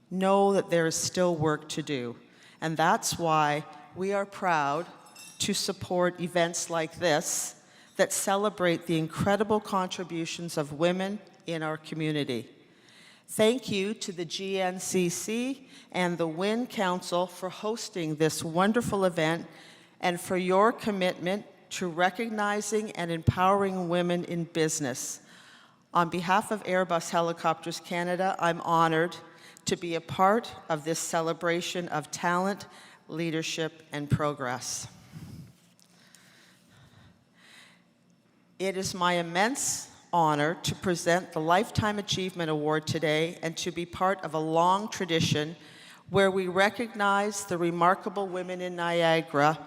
know that there is still work to do. And that's why we are proud to support events like this that celebrate the incredible contributions of women in our community. Thank you to the GNCC and the WIN Council for hosting this wonderful event and for your commitment to recognizing and empowering women in business. On behalf of Airbus Helicopters Canada, I'm honored to be a part of this celebration of talent, leadership, and progress. It is my immense honor to present the Lifetime Achievement Award today and to be part of a long tradition where we recognize the remarkable women in Niagara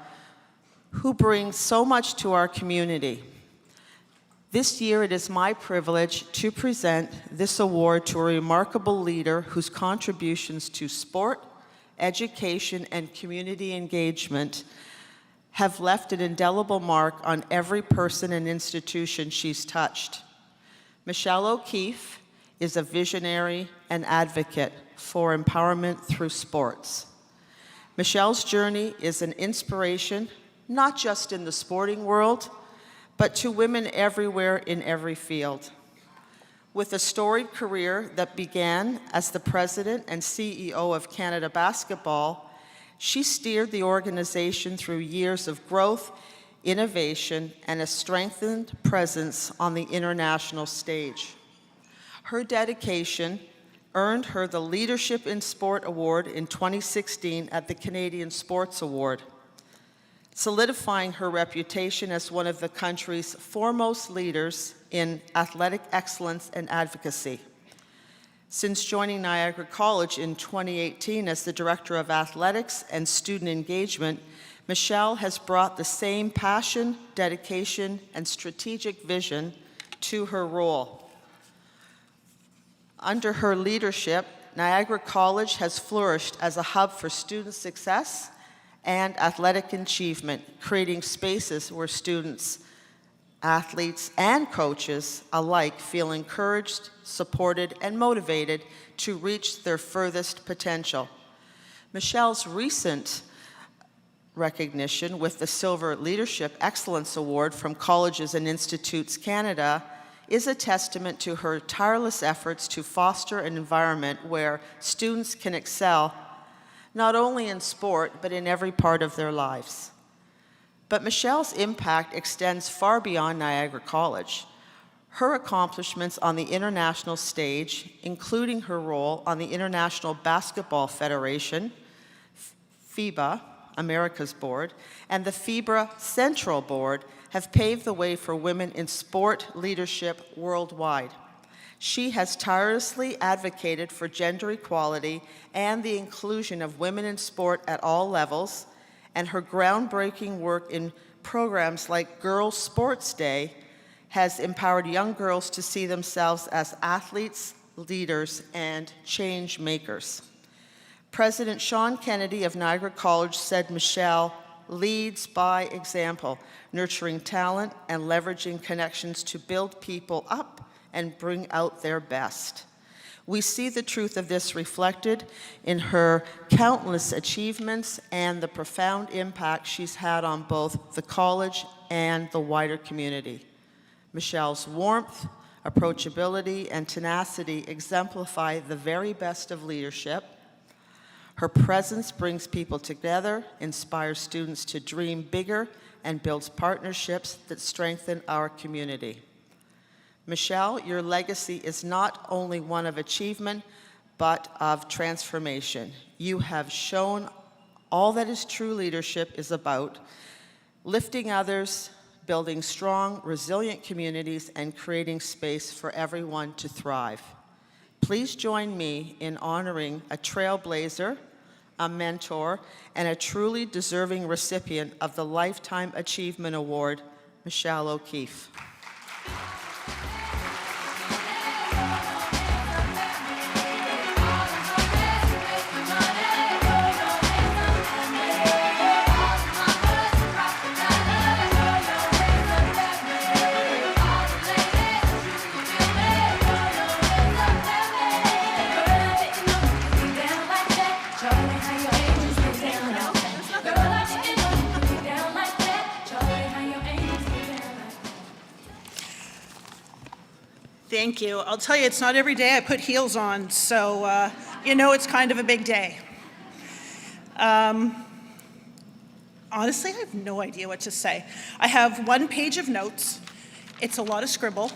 who bring so much to our community. This year, it is my privilege to present this award to a remarkable leader whose contributions to sport, education, and community engagement have left an indelible mark on every person and institution she's touched. Michelle O'Keefe is a visionary and advocate for empowerment through sports. Michelle's journey is an inspiration, not just in the sporting world, but to women everywhere in every field. With a storied career that began as the president and CEO of Canada Basketball, she steered the organization through years of growth, innovation, and a strengthened presence on the international stage. Her dedication earned her the Leadership in Sport Award in 2016 at the Canadian Sports Award, solidifying her reputation as one of the country's foremost leaders in athletic excellence and advocacy. Since joining Niagara College in 2018 as the Director of Athletics and Student Engagement, Michelle has brought the same passion, dedication, and strategic vision to her role. Under her leadership, Niagara College has flourished as a hub for student success and athletic achievement, creating spaces where students, athletes, and coaches alike feel encouraged, supported, and motivated to reach their furthest potential. Michelle's recent recognition with the Silver Leadership Excellence Award from Colleges and Institutes Canada is a testament to her tireless efforts to foster an environment where students can excel not only in sport, but in every part of their lives. But Michelle's impact extends far beyond Niagara College. Her accomplishments on the international stage, including her role on the International Basketball Federation, FIBA, America's board, and the FIBA Central Board, have paved the way for women in sport leadership worldwide. She has tirelessly advocated for gender equality and the inclusion of women in sport at all levels, and her groundbreaking work in programs like Girls Sports Day has empowered young girls to see themselves as athletes, leaders, and change makers. President Sean Kennedy of Niagara College said Michelle leads by example, nurturing talent and leveraging connections to build people up and bring out their best. We see the truth of this reflected in her countless achievements and the profound impact she's had on both the college and the wider community. Michelle's warmth, approachability, and tenacity exemplify the very best of leadership. Her presence brings people together, inspires students to dream bigger, and builds partnerships that strengthen our community. Michelle, your legacy is not only one of achievement, but of transformation. You have shown all that is true leadership is about: lifting others, building strong, resilient communities, and creating space for everyone to thrive. Please join me in honoring a trailblazer, a mentor, and a truly deserving recipient of the Lifetime Achievement Award, Michelle O'Keefe. Thank you. I'll tell you, it's not every day I put heels on, so you know it's kind of a big day. Honestly, I have no idea what to say. I have 1 page of notes. It's a lot of scribble.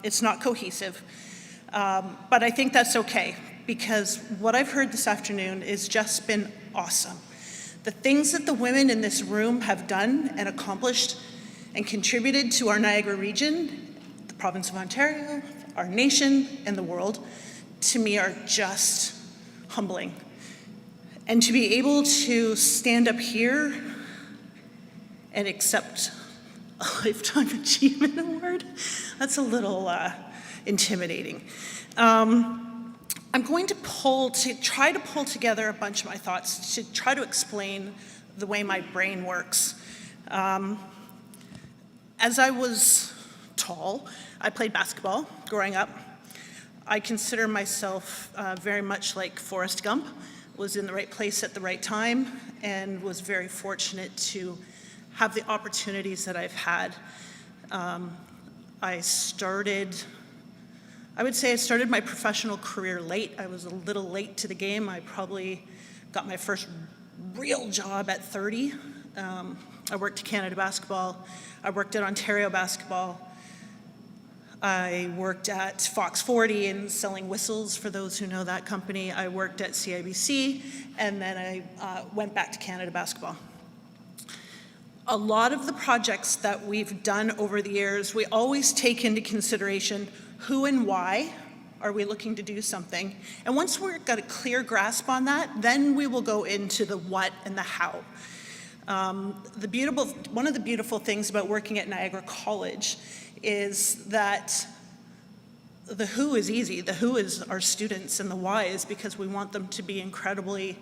It's not cohesive. But I think that's okay, because what I've heard this afternoon has just been awesome. The things that the women in this room have done and accomplished and contributed to our Niagara region, the province of Ontario, our nation, and the world, to me are just humbling. And to be able to stand up here and accept a Lifetime Achievement Award, that's a little intimidating. I'm going to try to pull together a bunch of my thoughts to try to explain the way my brain works. As I was tall, I played basketball growing up. I consider myself very much like Forrest Gump, was in the right place at the right time, and was very fortunate to have the opportunities that I've had. I would say I started my professional career late. I was a little late to the game. I probably got my first real job at 30. I worked at Canada Basketball. I worked at Ontario Basketball. I worked at Fox 40 in selling whistles, for those who know that company. I worked at CIBC, and then I went back to Canada Basketball. A lot of the projects that we've done over the years, we always take into consideration who and why are we looking to do something. And once we've got a clear grasp on that, then we will go into the what and the how. One of the beautiful things about working at Niagara College is that the who is easy. The who is our students, and the why is because we want them to be incredibly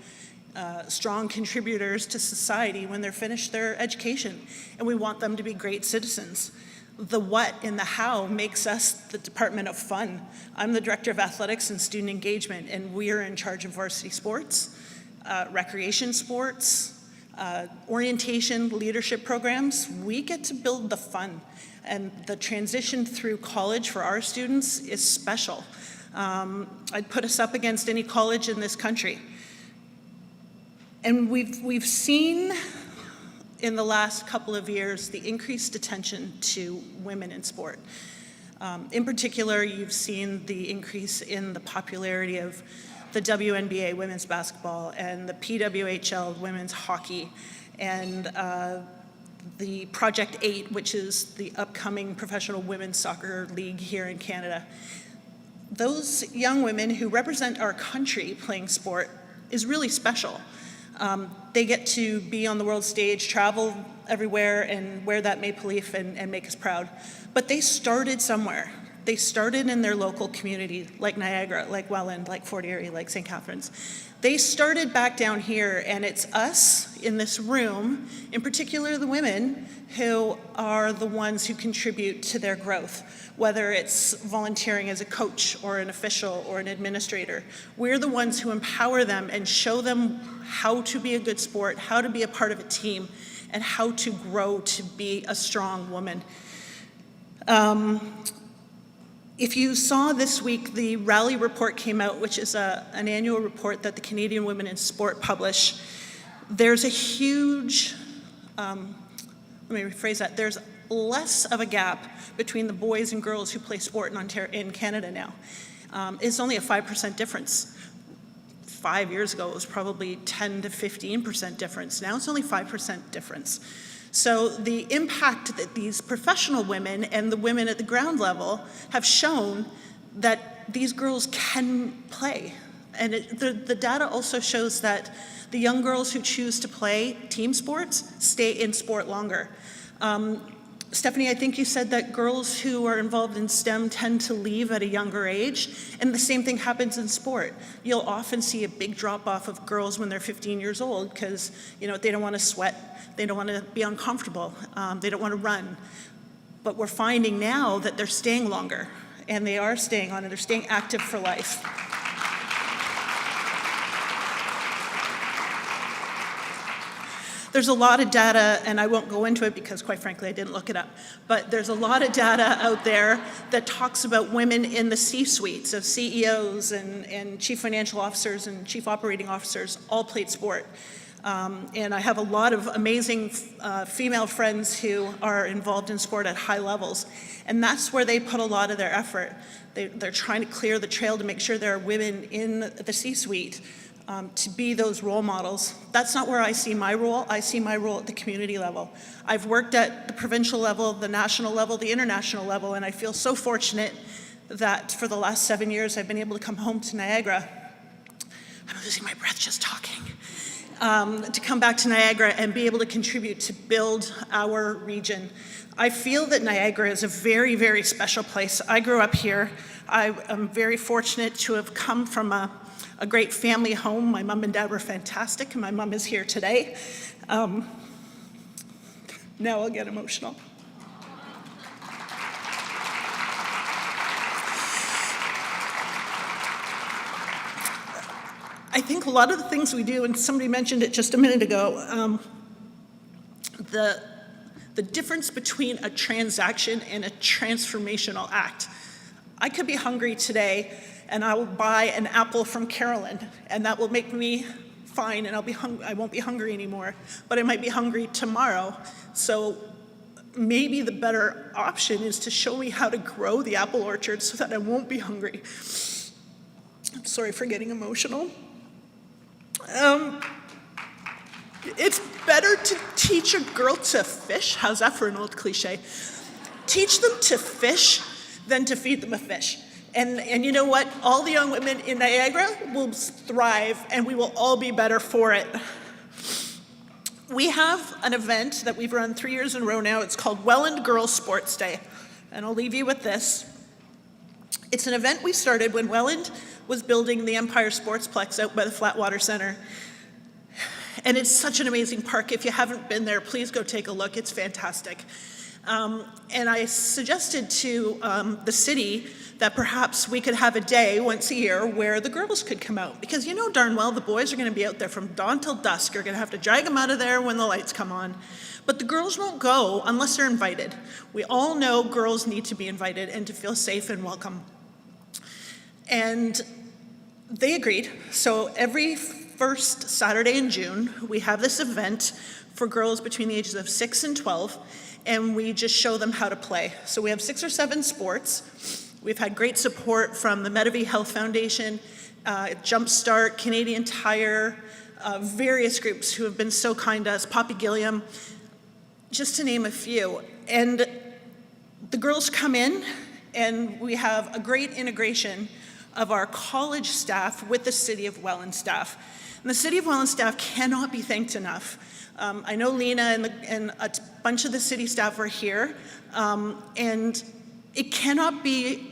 strong contributors to society when they're finished their education, and we want them to be great citizens. The what and the how makes us the Department of Fun. I'm the Director of Athletics and Student Engagement, and we're in charge of varsity sports, recreation sports, orientation, leadership programs. We get to build the fun, and the transition through college for our students is special. I'd put us up against any college in this country. And we've seen in the last couple of years the increased attention to women in sport. In particular, you've seen the increase in the popularity of the WNBA women's basketball and the PWHL women's hockey, and the Project 8, which is the upcoming professional women's soccer league here in Canada. Those young women who represent our country playing sport is really special. They get to be on the world stage, travel everywhere, and wear that maple leaf and make us proud. But they started somewhere. They started in their local community, like Niagara, like Welland, like Fort Erie, like St. Catharines. They started back down here, and it's us in this room, in particular the women, who are the ones who contribute to their growth, whether it's volunteering as a coach or an official or an administrator. We're the ones who empower them and show them how to be a good sport, how to be a part of a team, and how to grow to be a strong woman. If you saw this week, the Rally Report came out, which is an annual report that the Canadian Women in Sport publish. There's a huge, let me rephrase that, there's less of a gap between the boys and girls who play sport in Canada now. It's only a 5% difference. 5 years ago, it was probably 10 to 15% difference. Now it's only 5% difference. So the impact that these professional women and the women at the ground level have shown that these girls can play. And the data also shows that the young girls who choose to play team sports stay in sport longer. Stephanie, I think you said that girls who are involved in STEM tend to leave at a younger age, and the same thing happens in sport. You'll often see a big drop-off of girls when they're 15 years old because, they don't want to sweat, they don't want to be uncomfortable, they don't want to run. But we're finding now that they're staying longer, and they are staying on, and they're staying active for life. There's a lot of data, and I won't go into it because quite frankly I didn't look it up, but there's a lot of data out there that talks about women in the C-suites of CEOs and chief financial officers and chief operating officers all played sport. And I have a lot of amazing female friends who are involved in sport at high levels. And that's where they put a lot of their effort. They're trying to clear the trail to make sure there are women in the C-suite to be those role models. That's not where I see my role. I see my role at the community level. I've worked at the provincial level, the national level, the international level, and I feel so fortunate that for the last 7 years I've been able to come home to Niagara. I'm losing my breath just talking. To come back to Niagara and be able to contribute to build our region. I feel that Niagara is a very, very special place. I grew up here. I am very fortunate to have come from a great family home. My mom and dad were fantastic, and my mom is here today. Now I'll get emotional. I think a lot of the things we do, and somebody mentioned it just a minute ago, the difference between a transaction and a transformational act. I could be hungry today and I will buy an apple from Carolyn and that will make me fine and I won't be hungry anymore, but I might be hungry tomorrow. So maybe the better option is to show me how to grow the apple orchard so that I won't be hungry. I'm sorry for getting emotional. It's better to teach a girl to fish. How's that for an old cliche? Teach them to fish than to feed them a fish. And you know what? All the young women in Niagara will thrive and we will all be better for it. We have an event that we've run 3 years in a row now. It's called Welland Girls Sports Day. And I'll leave you with this. It's an event we started when Welland was building the Empire Sportsplex out by the Flatwater Center. And it's such an amazing park. If you haven't been there, please go take a look. It's fantastic. And I suggested to the city that perhaps we could have a day once a year where the girls could come out. Because you know darn well the boys are going to be out there from dawn till dusk. You're going to have to drag them out of there when the lights come on. But the girls won't go unless they're invited. We all know girls need to be invited and to feel safe and welcome. And they agreed. So every first Saturday in June, we have this event for girls between the ages of 6 and 12, and we just show them how to play. So we have 6 or 7 sports. We've had great support from the Medavie Health Foundation, Jumpstart, Canadian Tire, various groups who have been so kind to us, Poppy Gilliam, just to name a few. And the girls come in, and we have a great integration of our college staff with the City of Welland staff. And the City of Welland staff cannot be thanked enough. I know Lena and a bunch of the city staff are here, and it cannot be,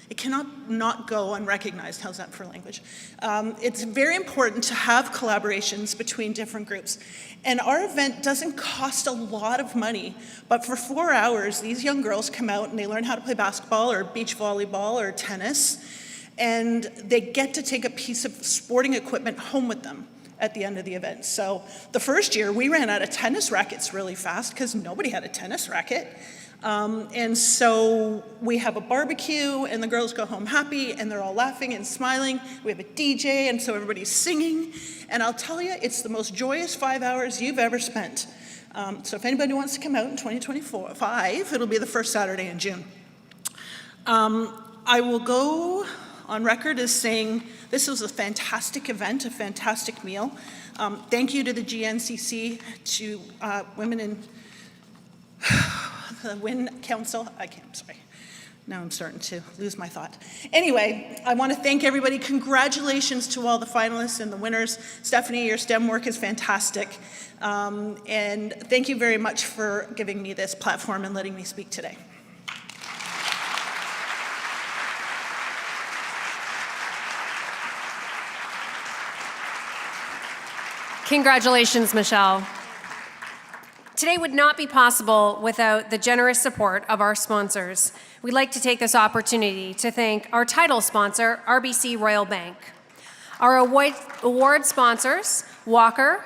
it cannot not go unrecognized. How's that for language? It's very important to have collaborations between different groups. And our event doesn't cost a lot of money, but for 4 hours, these young girls come out and they learn how to play basketball or beach volleyball or tennis, and they get to take a piece of sporting equipment home with them at the end of the event. So the first year, we ran out of tennis rackets really fast because nobody had a tennis racket. And so we have a barbecue and the girls go home happy and they're all laughing and smiling. We have a DJ and so everybody's singing. And I'll tell you, it's the most joyous 5 hours you've ever spent. So if anybody wants to come out in 2025, it'll be the first Saturday in June. I will go on record as saying this was a fantastic event, a fantastic meal. Thank you to the GNCC, to Women in the WIN Council. Sorry. Now I'm starting to lose my thought. Anyway, I want to thank everybody. Congratulations to all the finalists and the winners. Stephanie, your STEM work is fantastic. And thank you very much for giving me this platform and letting me speak today. Congratulations, Michelle. Today would not be possible without the generous support of our sponsors. We'd like to take this opportunity to thank our title sponsor, RBC Royal Bank. Our award sponsors, Walker,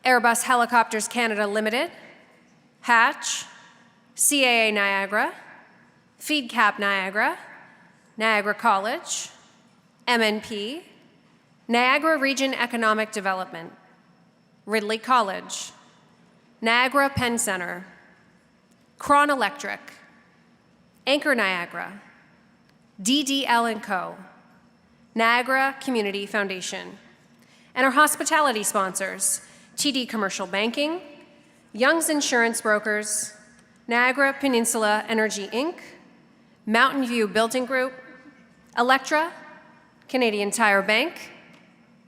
Airbus Helicopters Canada Limited, Hatch, CAA Niagara, Fedcap Niagara, Niagara College, MNP, Niagara Region Economic Development, Ridley College, Niagara Penn Center, Cron Electric, Anchor Niagara, DDL & Co., Niagara Community Foundation, and our hospitality sponsors, TD Commercial Banking, Young's Insurance Brokers, Niagara Peninsula Energy Inc., Mountain View Building Group, Electra, Canadian Tire Bank,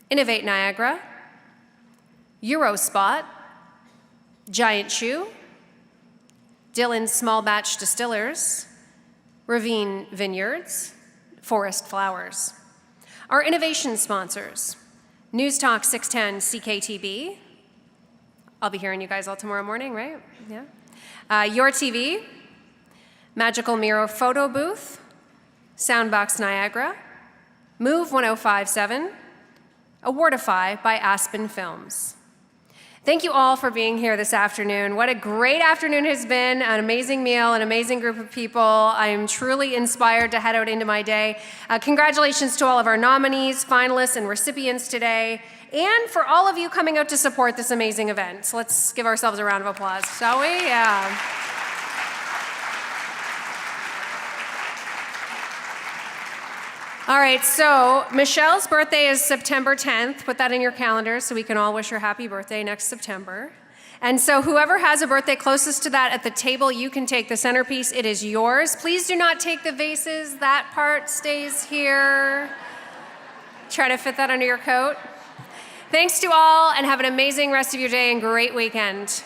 Innovate Niagara, Eurospot, Giant Shoe, Dillon's Small Batch Distillers, Ravine Vineyards, Forest Flowers. Our innovation sponsors, News Talk 610 CKTB. I'll be hearing you guys all tomorrow morning, right? Yeah. Your TV, Magical Miro Photo Booth, Soundbox Niagara, Move 1057, Awardify by Aspen Films. Thank you all for being here this afternoon. What a great afternoon it has been, an amazing meal, an amazing group of people. I am truly inspired to head out into my day. Congratulations to all of our nominees, finalists, and recipients today, and for all of you coming out to support this amazing event. So let's give ourselves a round of applause, shall we? Yeah. All right, so Michelle's birthday is September 10th. Put that in your calendar so we can all wish her happy birthday next September. And so whoever has a birthday closest to that at the table, you can take the centerpiece. It is yours. Please do not take the vases. That part stays here. Try to fit that under your coat. Thanks to all, and have an amazing rest of your day and great weekend.